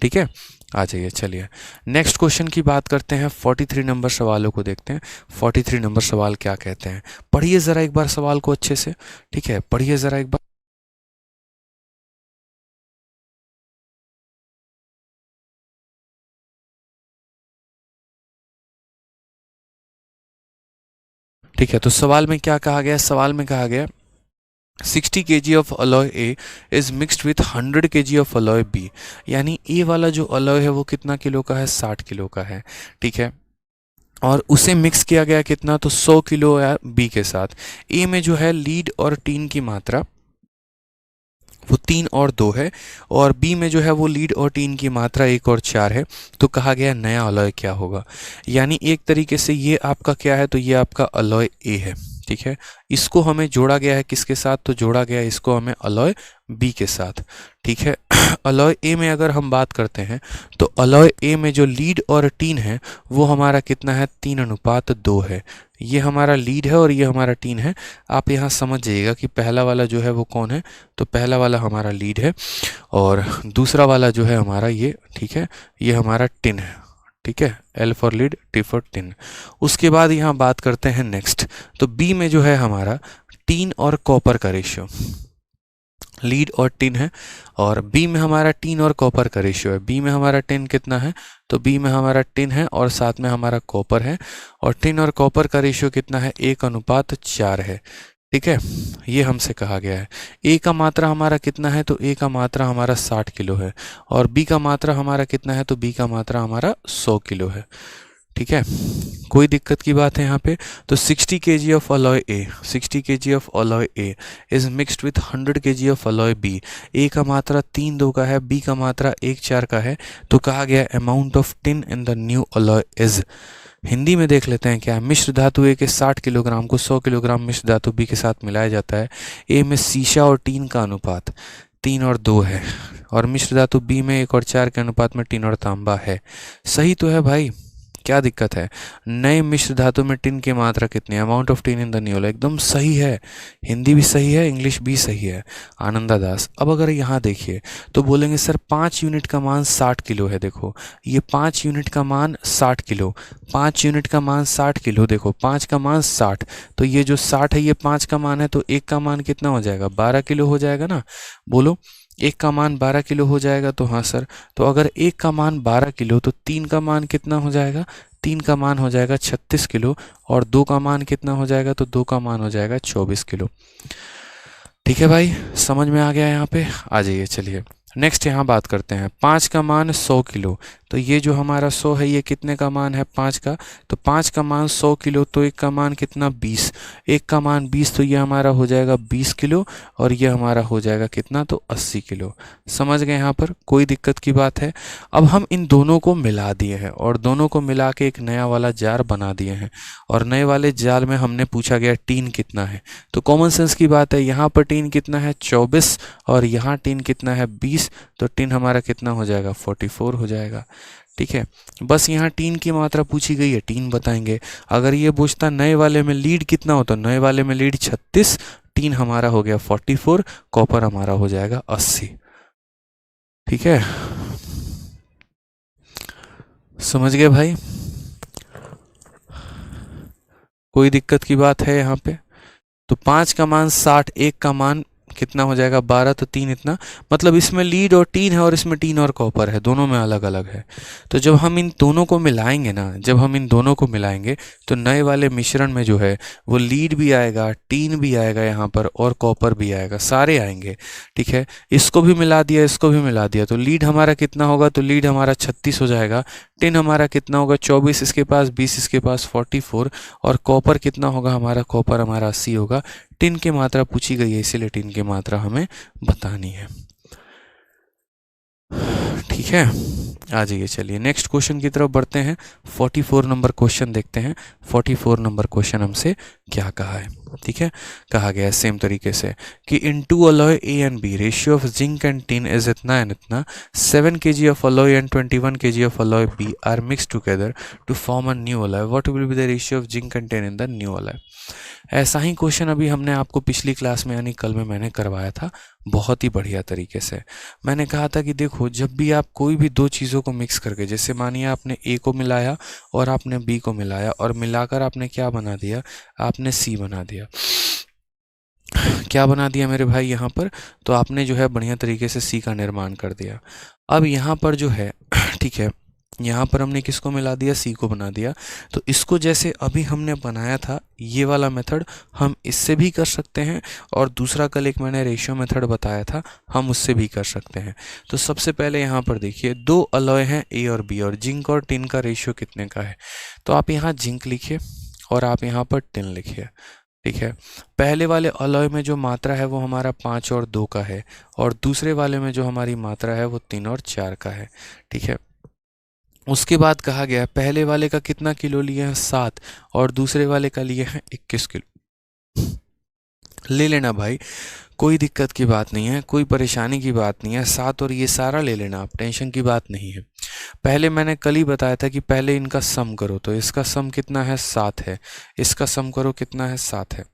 ठीक है, आ जाइए, चलिए नेक्स्ट क्वेश्चन की बात करते हैं। 43 नंबर सवालों को देखते हैं। 43 नंबर सवाल क्या कहते हैं, पढ़िए ज़रा एक बार सवाल को अच्छे से। ठीक है, पढ़िए ज़रा एक बार। ठीक है, तो सवाल में क्या कहा गया, सवाल में कहा गया 60 kg of alloy A is mixed with 100 kg of alloy B, यानी A वाला जो alloy है वो कितना किलो का है, 60 किलो का है। ठीक है, और उसे मिक्स किया गया कितना, तो 100 किलो है B के साथ। A में जो है लीड और टीन की मात्रा वो 3 और 2 है, और बी में जो है वो लीड और टीन की मात्रा 1 और 4 है। तो कहा गया नया अलॉय क्या होगा, यानी एक तरीके से ये आपका क्या है, तो ये आपका अलॉय ए है। ठीक है, इसको हमें जोड़ा गया है किसके साथ, तो जोड़ा गया है इसको हमें अलॉय बी के साथ। ठीक है, अलॉय ए में अगर हम बात करते हैं तो अलॉय ए में जो लीड और टीन है वो हमारा कितना है, 3:2 है। ये हमारा लीड है और ये हमारा टीन है। आप यहाँ समझ जाइएगा कि पहला वाला जो है वो कौन है, तो पहला वाला हमारा लीड है और दूसरा वाला जो है हमारा ये, ठीक है, ये हमारा टिन है। ठीक है, L for lead, T for tin. उसके बाद यहाँ बात करते हैं नेक्स्ट, तो बी में जो है हमारा टीन और कॉपर का रेशियो, लीड और टिन है, और बी में हमारा टीन और कॉपर का रेशियो है। बी में हमारा टिन कितना है, तो बी में हमारा टिन है और साथ में हमारा कॉपर है, और टिन और कॉपर का रेशियो कितना है, 1:4 है। ठीक है, ये हमसे कहा गया है। ए का मात्रा हमारा कितना है, तो ए का मात्रा हमारा 60 किलो है, और बी का मात्रा हमारा कितना है, तो बी का मात्रा हमारा 100 किलो है। ठीक है, कोई दिक्कत की बात है यहाँ पे। तो 60 kg of alloy A, 60 kg of alloy A is mixed with 100 kg of alloy B. A का मात्रा 3:2 का है, बी का मात्रा 1:4 का है। तो कहा गया amount of tin in the new alloy is, Hindi में देख लेते हैं क्या। मिश्र धातु ए के 60 किलोग्राम को 100 किलोग्राम मिश्र धातु बी के साथ मिलाया जाता है। ए में शीशा और टीन का अनुपात 3 और 2 है, और मिश्र धातु बी में 1 और 4 के अनुपात में टीन और तांबा है। सही तो है भाई, क्या दिक्कत है। नए मिश्र धातु में टिन की मात्रा कितनी है, amount of tin in the new, एकदम सही है। हिंदी भी सही है, इंग्लिश भी सही है, आनंदा दास। अब अगर यहाँ देखिए तो बोलेंगे सर 5 यूनिट का मान 60 किलो है। देखो ये 5 यूनिट का मान 60 किलो, 5 यूनिट का मान 60 किलो, देखो 5 का मान 60, तो ये जो 60 है ये 5 का मान है, तो 1 का मान कितना हो जाएगा, 12 किलो हो जाएगा ना। बोलो 1 का मान 12 किलो हो जाएगा, तो हाँ सर। तो अगर 1 का मान 12 किलो तो 3 का मान कितना हो जाएगा, 3 का मान हो जाएगा 36 किलो, और 2 का मान कितना हो जाएगा, तो 2 का मान हो जाएगा 24 किलो। ठीक है भाई, समझ में आ गया यहाँ पे। आ जाइए, चलिए नेक्स्ट यहाँ बात करते हैं। 5 का मान 100 किलो, तो ये जो हमारा 100 है ये कितने का मान है, 5 का। तो 5 का मान 100 किलो, तो 1 का मान कितना, 20। 1 का मान 20, तो ये हमारा हो जाएगा 20 किलो, और ये हमारा हो जाएगा कितना, तो 80 किलो। समझ गए यहाँ पर, कोई दिक्कत की बात है। अब हम इन दोनों को मिला दिए हैं और दोनों को मिला के एक नया वाला जार बना दिए हैं, और नए वाले जार में हमने पूछा गया टीन कितना है। तो कॉमन सेंस की बात है, यहाँ पर टीन कितना है, 24, और यहाँ टीन कितना है, 20, तो टीन हमारा कितना हो जाएगा, 44 हो जाएगा। ठीक है, बस यहाँ टीन की मात्रा पूछी गई है, टीन बताएंगे। अगर ये पूछता नए वाले में लीड कितना होता, नए वाले में लीड 36, टीन हमारा हो गया 44, कॉपर हमारा हो जाएगा 80। ठीक है, समझ गए भाई, कोई दिक्कत की बात है यहाँ पे। तो 5 का मान 60, 1 का मान कितना हो जाएगा, 12, तो 3 इतना, मतलब इसमें लीड और टीन है और इसमें टीन और कॉपर है, दोनों में अलग अलग है। तो जब हम इन दोनों को मिलाएंगे ना, जब हम इन दोनों को मिलाएंगे तो नए वाले मिश्रण में जो है वो लीड भी आएगा, टीन भी आएगा यहाँ पर, और कॉपर भी आएगा, सारे आएंगे। ठीक है, इसको भी मिला दिया, इसको भी मिला दिया, तो लीड हमारा कितना होगा, तो लीड हमारा 36 हो जाएगा। टिन हमारा कितना होगा, 24 इसके पास, 20 इसके पास, 44, और कॉपर कितना होगा हमारा, कॉपर हमारा 80 होगा। टिन की मात्रा पूछी गई है, इसीलिए टिन की मात्रा हमें बतानी है। ठीक है, आ जाइए, चलिए नेक्स्ट क्वेश्चन की तरफ बढ़ते हैं। 44 नंबर क्वेश्चन देखते हैं। 44 नंबर क्वेश्चन हमसे क्या कहा है, ठीक है, कहा गया है सेम तरीके से कि in two alloy A and B ratio of zinc and tin is इतना एंड इतना, 7 kg of alloy and 21 kg of alloy B are mix together to form a new alloy, what will be the ratio of zinc and tin in the new alloy. ऐसा ही question अभी हमने आपको पिछली class में यानी कल में मैंने करवाया था, बहुत ही बढ़िया तरीके से। मैंने कहा था कि देखो जब भी आप कोई भी दो चीज़ों को मिक्स करके, जैसे मानिए आपने ए को मिलाया और आपने बी को मिलाया और मिलाकर आपने क्या बना दिया, आपने सी बना दिया। क्या बना दिया मेरे भाई यहाँ पर, तो आपने जो है बढ़िया तरीके से सी का निर्माण कर दिया। अब यहाँ पर जो है ठीक है, यहाँ पर हमने किसको मिला दिया, सी को बना दिया। तो इसको जैसे अभी हमने बनाया था ये वाला मेथड, हम इससे भी कर सकते हैं, और दूसरा कल एक मैंने रेशियो मेथड बताया था, हम उससे भी कर सकते हैं। तो सबसे पहले यहाँ पर देखिए दो अलॉय हैं ए और बी, और जिंक और टिन का रेशियो कितने का है, तो आप यहाँ जिंक लिखिए और आप यहाँ पर टिन लिखिए, ठीक है। पहले वाले अलॉय में जो मात्रा है वो हमारा 5 और 2 का है, और दूसरे वाले में जो हमारी मात्रा है वो 3 और 4 का है, ठीक है। उसके बाद कहा गया पहले वाले का कितना किलो लिए हैं, 7, और दूसरे वाले का लिए हैं 21 किलो। ले लेना भाई, कोई दिक्कत की बात नहीं है, कोई परेशानी की बात नहीं है, 7 और ये सारा ले लेना आप, टेंशन की बात नहीं है। पहले मैंने कल ही बताया था कि पहले इनका सम करो, तो इसका सम कितना है, 7 है, इसका सम करो कितना है, 7 है।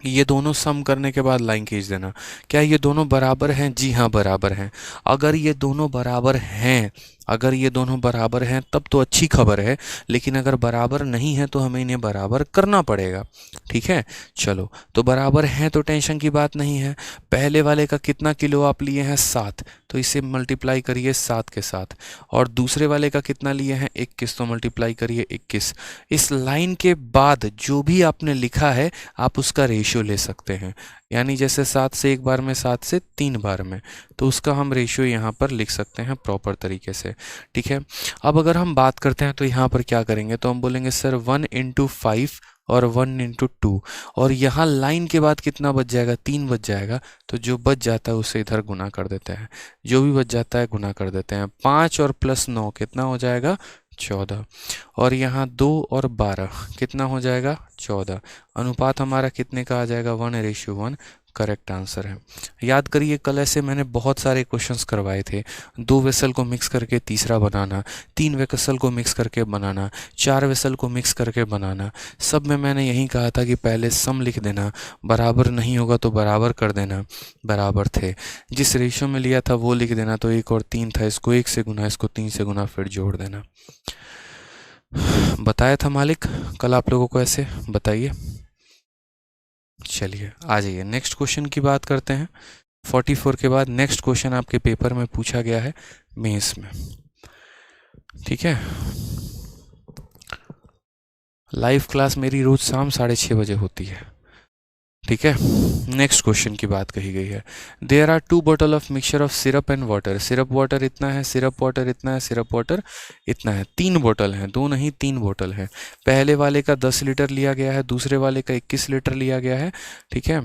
ये दोनों सम करने के बाद लाइन खींच देना। क्या ये दोनों बराबर हैं, जी हाँ बराबर हैं। अगर ये दोनों बराबर हैं, अगर ये दोनों बराबर हैं तब तो अच्छी खबर है, लेकिन अगर बराबर नहीं है तो हमें इन्हें बराबर करना पड़ेगा, ठीक है। चलो तो बराबर हैं तो टेंशन की बात नहीं है। पहले वाले का कितना किलो आप लिए हैं, 7, तो इसे मल्टीप्लाई करिए 7 के साथ, और दूसरे वाले का कितना लिए हैं, 21, तो मल्टीप्लाई करिए 21। इस लाइन के बाद जो भी आपने लिखा है आप उसका रेशियो ले सकते हैं, यानी जैसे 7 से एक बार में, 7 से 3 बार में, तो उसका हम रेशियो यहाँ पर लिख सकते हैं प्रॉपर तरीके से, ठीक है। अब अगर हम बात करते हैं तो यहाँ पर क्या करेंगे, तो हम बोलेंगे सर 1 × 5 और 1 × 2, और यहाँ लाइन के बाद कितना बच जाएगा, 3 बच जाएगा, तो जो बच जाता है उसे इधर गुना कर देते हैं, जो भी बच जाता है गुना कर देते हैं। 5 और प्लस 9 कितना हो जाएगा, 14, और यहाँ 2 और 12 कितना हो जाएगा, 14। अनुपात हमारा कितने का आ जाएगा, 1:1, करेक्ट आंसर है। याद करिए कल ऐसे मैंने बहुत सारे क्वेश्चंस करवाए थे, 2 वेसल को मिक्स करके तीसरा बनाना, 3 वेसल को मिक्स करके बनाना, 4 वेसल को मिक्स करके बनाना। सब में मैंने यही कहा था कि पहले सम लिख देना, बराबर नहीं होगा तो बराबर कर देना, बराबर थे जिस रेशियो में लिया था वो लिख देना, तो 1 और 3 था, इसको 1 से गुना, इसको 3 से गुना, फिर जोड़ देना। बताया था मालिक कल आप लोगों को, ऐसे बताइए। चलिए आ जाइए नेक्स्ट क्वेश्चन की बात करते हैं। 44 के बाद नेक्स्ट क्वेश्चन आपके पेपर में पूछा गया है मेंस में, ठीक है। लाइव क्लास मेरी रोज शाम 6:30 बजे होती है, ठीक है। नेक्स्ट क्वेश्चन की बात कही गई है, there are 2 bottle of mixture of syrup and water, syrup water इतना है, सिरप वाटर इतना है, सिरप वाटर इतना है। 3 बोतल हैं, 2 नहीं 3 बोतल हैं। पहले वाले का 10 लीटर लिया गया है, दूसरे वाले का 21 लीटर लिया गया है, ठीक है।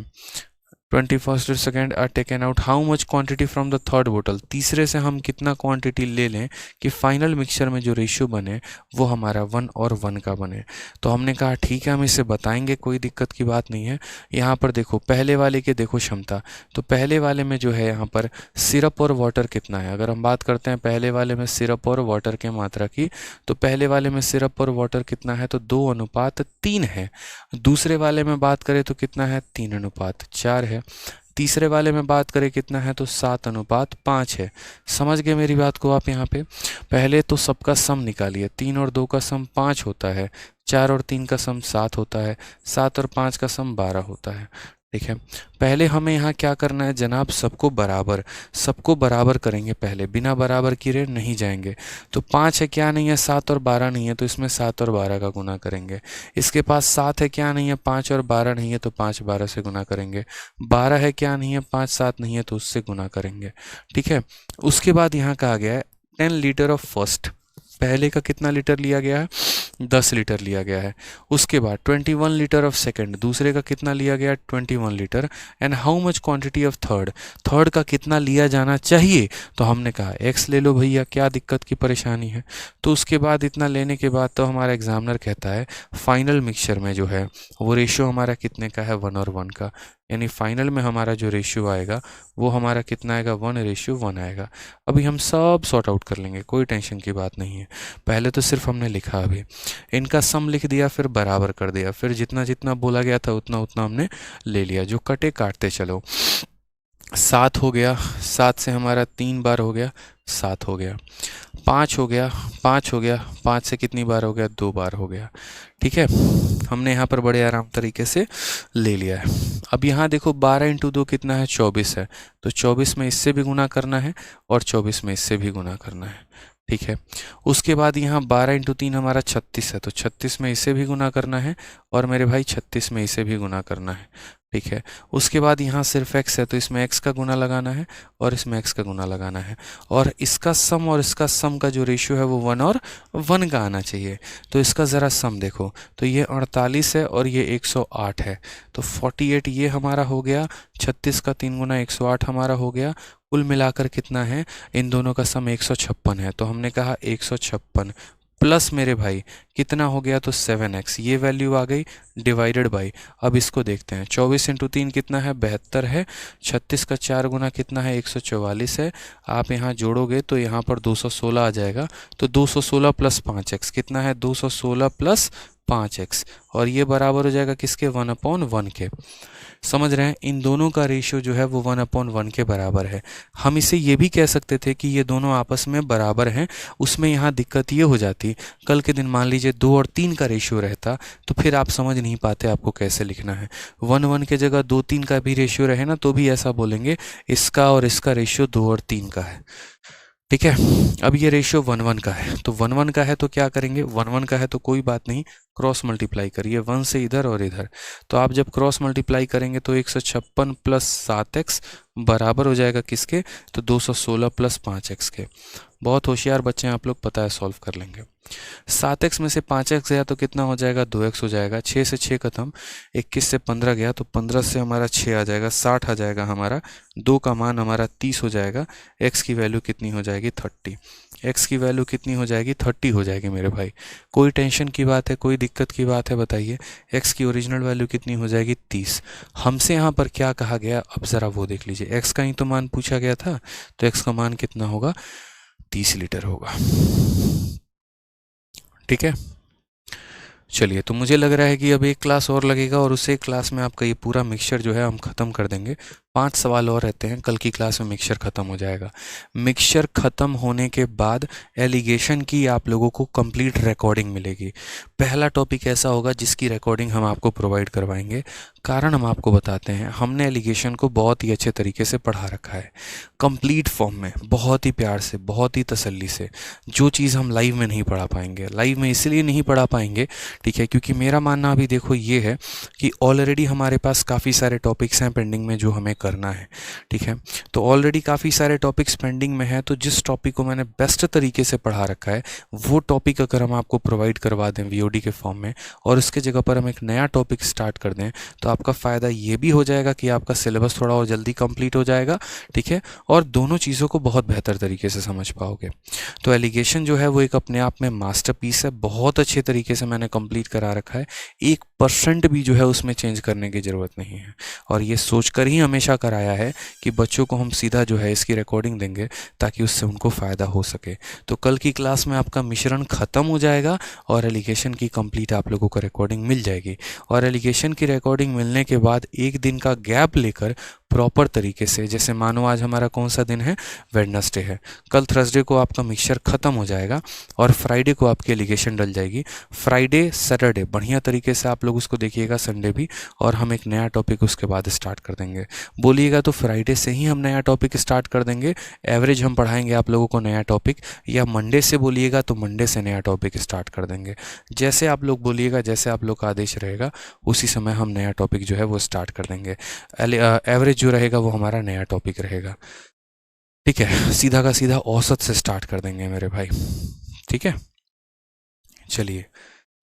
21st और second are taken out, how much quantity from the third बोतल, तीसरे से हम कितना क्वांटिटी ले लें कि फाइनल मिक्सचर में जो रेशियो बने वो हमारा 1 और 1 का बने। तो हमने कहा ठीक है हम इसे बताएंगे, कोई दिक्कत की बात नहीं है। यहाँ पर देखो पहले वाले की देखो क्षमता, तो पहले वाले में जो है यहाँ पर सिरप और वाटर कितना है, अगर हम बात करते हैं पहले वाले में सिरप और वाटर की मात्रा की, तो पहले वाले में सिरप और वाटर कितना है, तो 2:3 है। दूसरे वाले में बात करें तो कितना है, 3:4 है। तीसरे वाले में बात करें कितना है, तो 7:5 है। समझ गए मेरी बात को आप। यहाँ पे पहले तो सबका सम निकालिए, 3 और 2 का सम 5 होता है, 4 और 3 का सम 7 होता है, 7 और 5 का सम 12 होता है, ठीक है। पहले हमें यहाँ क्या करना है जनाब, सबको बराबर करेंगे पहले, बिना बराबर किए नहीं जाएंगे। तो 5 है क्या नहीं है, 7 और 12 नहीं है, तो इसमें 7 और 12 का गुना करेंगे। इसके पास 7 है क्या नहीं है, 5 और 12 नहीं है, तो 5 12 से गुना करेंगे। 12 है क्या नहीं है, 5 7 नहीं है, तो उससे गुना करेंगे, ठीक है। उसके बाद यहाँ कहा गया है 10 लीटर ऑफ फर्स्ट, पहले का कितना लीटर लिया गया है, 10 लीटर लिया गया है। उसके बाद 21 लीटर ऑफ सेकंड, दूसरे का कितना लिया गया, 21 litre. And how much quantity of third, third का कितना लिया जाना चाहिए, तो हमने कहा x ले लो भैया, क्या दिक्कत की परेशानी है। तो उसके बाद इतना लेने के बाद तो हमारा एग्जामिनर कहता है फाइनल मिक्सचर में जो है वो रेशियो हमारा कितने का है, 1 और 1 का। यानी फाइनल में हमारा जो रेशियो आएगा वो हमारा कितना आएगा, 1:1 आएगा। अभी हम सब सॉर्ट आउट कर लेंगे, कोई टेंशन की बात नहीं है। पहले तो सिर्फ हमने लिखा, अभी इनका सम लिख दिया, फिर बराबर कर दिया, फिर जितना जितना बोला गया था उतना उतना हमने ले लिया। जो कटे काटते चलो, 7 हो गया, 7 से हमारा 3 बार हो गया, 7 हो गया। 5 हो गया, 5 हो गया, 5 से कितनी बार हो गया, 2 बार हो गया। ठीक है, हमने यहाँ पर बड़े आराम तरीके से ले लिया है। अब यहाँ देखो 12 × 2 कितना है, 24 है। तो 24 में इससे भी गुना करना है और 24 में इससे भी गुना करना है। ठीक है, उसके बाद यहाँ 12 × 3 हमारा 36 है। तो 36 में इसे भी गुना करना है और मेरे भाई 36 में इसे भी गुना करना है। ठीक है, उसके बाद यहाँ सिर्फ x है तो इसमें x का गुना लगाना है और इसमें x का गुना लगाना है। और इसका सम और इसका सम का जो रेशियो है वो 1 और 1 का आना चाहिए। तो इसका ज़रा सम देखो, तो ये 48 है और ये 108 है। तो 48 ये हमारा हो गया, 36 का 3 गुना 108 हमारा हो गया। कुल मिलाकर कितना है, इन दोनों का सम 156 है। तो हमने कहा 156 प्लस मेरे भाई कितना हो गया, तो 7x, ये वैल्यू आ गई, डिवाइडेड बाई। अब इसको देखते हैं, 24 × 3 कितना है, 72 है। 36 का 4 गुना कितना है, 144 है। आप यहाँ जोड़ोगे तो यहाँ पर 216 आ जाएगा। तो 216 + 5x कितना है, 216 + 5x, और ये बराबर हो जाएगा किसके, 1/1 के। समझ रहे हैं, इन दोनों का रेशियो जो है वो 1/1 के बराबर है। हम इसे ये भी कह सकते थे कि ये दोनों आपस में बराबर हैं। उसमें यहाँ दिक्कत ये हो जाती, कल के दिन मान लीजिए 2 और 3 का रेशियो रहता तो फिर आप समझ नहीं पाते आपको कैसे लिखना है। 1/1 के जगह 2-3 का भी रेशियो रहे ना तो भी ऐसा बोलेंगे, इसका और इसका रेशियो 2 और 3 का है। ठीक है, अब ये रेशियो 1/1 का है, तो 1/1 का है तो क्या करेंगे, 1/1 का है तो कोई बात नहीं, क्रॉस मल्टीप्लाई करिए 1 से इधर और इधर। तो आप जब क्रॉस मल्टीप्लाई करेंगे तो 156 + 7x बराबर हो जाएगा किसके, तो 216 + 5x के। बहुत होशियार बच्चे हैं आप लोग, पता है सॉल्व कर लेंगे। 7x में से 5x गया तो कितना हो जाएगा, 2x हो जाएगा। 6 से 6 खत्म, 21 से 15 गया तो 15 से हमारा 6 आ जाएगा, 60 आ जाएगा हमारा। 2 का मान हमारा 30 हो जाएगा। x की वैल्यू कितनी हो जाएगी, 30। x की वैल्यू कितनी हो जाएगी, 30 हो जाएगी मेरे भाई। कोई टेंशन की बात है, कोई दिक्कत की बात है, बताइए। x की ओरिजिनल वैल्यू कितनी हो जाएगी, 30। हमसे यहाँ पर क्या कहा गया, अब ज़रा वो देख लीजिए। x का ही तो मान पूछा गया था, तो x का मान कितना होगा, 30 लीटर होगा। ठीक है, चलिए, तो मुझे लग रहा है कि अब एक क्लास और लगेगा और उस एक क्लास में आपका ये पूरा मिक्सचर जो है हम ख़त्म कर देंगे। 5 सवाल और रहते हैं, कल की क्लास में मिक्सचर ख़त्म हो जाएगा। मिक्सचर ख़त्म होने के बाद एलिगेशन की आप लोगों को कंप्लीट रिकॉर्डिंग मिलेगी। पहला टॉपिक ऐसा होगा जिसकी रिकॉर्डिंग हम आपको प्रोवाइड करवाएंगे। कारण हम आपको बताते हैं, हमने एलिगेशन को बहुत ही अच्छे तरीके से पढ़ा रखा है, कंप्लीट फॉर्म में, बहुत ही प्यार से, बहुत ही तसल्ली से। जो चीज़ हम लाइव में नहीं पढ़ा पाएंगे, लाइव में इसलिए नहीं पढ़ा पाएंगे, ठीक है, क्योंकि मेरा मानना अभी देखो ये है कि ऑलरेडी हमारे पास काफ़ी सारे टॉपिक्स हैं पेंडिंग में जो हमें करना है। ठीक है, तो ऑलरेडी काफ़ी सारे टॉपिक्स पेंडिंग में है, तो जिस टॉपिक को मैंने बेस्ट तरीके से पढ़ा रखा है वो टॉपिक अगर हम आपको प्रोवाइड करवा दें वीओडी के फॉर्म में और उसके जगह पर हम एक नया टॉपिक स्टार्ट कर दें, तो आपका फ़ायदा ये भी हो जाएगा कि आपका सिलेबस थोड़ा और जल्दी कंप्लीट हो जाएगा। ठीक है, और दोनों चीज़ों को बहुत बेहतर तरीके से समझ पाओगे। तो एलिगेशन जो है वो एक अपने आप में मास्टरपीस है, बहुत अच्छे तरीके से मैंने कंप्लीट करा रखा है। 1% भी जो है उसमें चेंज करने की ज़रूरत नहीं है, और ये सोचकर ही हमेशा कराया है कि बच्चों को हम सीधा जो है इसकी रिकॉर्डिंग देंगे ताकि उससे उनको फ़ायदा हो सके। तो कल की क्लास में आपका मिश्रण ख़त्म हो जाएगा और एलिगेशन की कंप्लीट आप लोगों को रिकॉर्डिंग मिल जाएगी। और एलिगेशन की रिकॉर्डिंग मिलने के बाद एक दिन का गैप लेकर प्रॉपर तरीके से, जैसे मानो आज हमारा कौन सा दिन है, वेडनेसडे है, कल थर्सडे को आपका मिक्सचर ख़त्म हो जाएगा और फ्राइडे को आपकी एलिगेशन डल जाएगी। फ्राइडे सैटरडे बढ़िया तरीके से आप लोग उसको देखिएगा, संडे भी, और हम एक नया टॉपिक उसके बाद स्टार्ट कर देंगे। बोलिएगा तो फ्राइडे से ही हम नया टॉपिक स्टार्ट कर देंगे, एवरेज हम पढ़ाएंगे आप लोगों को नया टॉपिक, या मंडे से बोलिएगा तो मंडे से नया टॉपिक स्टार्ट कर देंगे। जैसे आप लोग बोलिएगा, जैसे आप लोग का आदेश रहेगा, उसी समय हम नया टॉपिक जो है वो स्टार्ट कर देंगे। एवरेज जो रहेगा वो हमारा नया टॉपिक रहेगा। ठीक है, सीधा का सीधा औसत से स्टार्ट कर देंगे मेरे भाई। ठीक है, चलिए।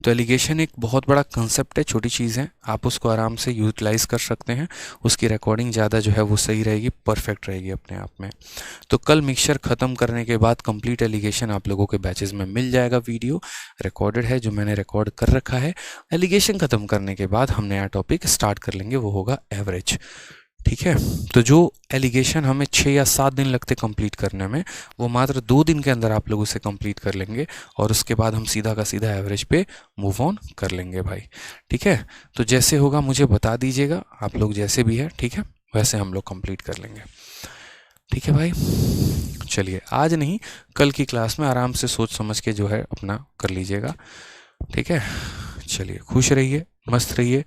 तो एलिगेशन एक बहुत बड़ा कंसेप्ट है, छोटी चीज़ है, आप उसको आराम से यूटिलाइज कर सकते हैं। उसकी रिकॉर्डिंग ज़्यादा जो है वो सही रहेगी, परफेक्ट रहेगी अपने आप में। तो कल मिक्सचर ख़त्म करने के बाद कंप्लीट एलिगेशन आप लोगों के बैचेस में मिल जाएगा, वीडियो रिकॉर्डेड है जो मैंने रिकॉर्ड कर रखा है। एलिगेशन ख़त्म करने के बाद हम नया टॉपिक स्टार्ट कर लेंगे, वो होगा एवरेज। ठीक है, तो जो एलिगेशन हमें 6 या 7 दिन लगते कंप्लीट करने में, वो मात्र 2 दिन के अंदर आप लोग उसे कंप्लीट कर लेंगे, और उसके बाद हम सीधा का सीधा एवरेज पे मूव ऑन कर लेंगे भाई। ठीक है, तो जैसे होगा मुझे बता दीजिएगा, आप लोग जैसे भी है, ठीक है, वैसे हम लोग कंप्लीट कर लेंगे। ठीक है भाई, चलिए आज नहीं, कल की क्लास में आराम से सोच समझ के जो है अपना कर लीजिएगा। ठीक है, चलिए खुश रहिए, मस्त रहिए।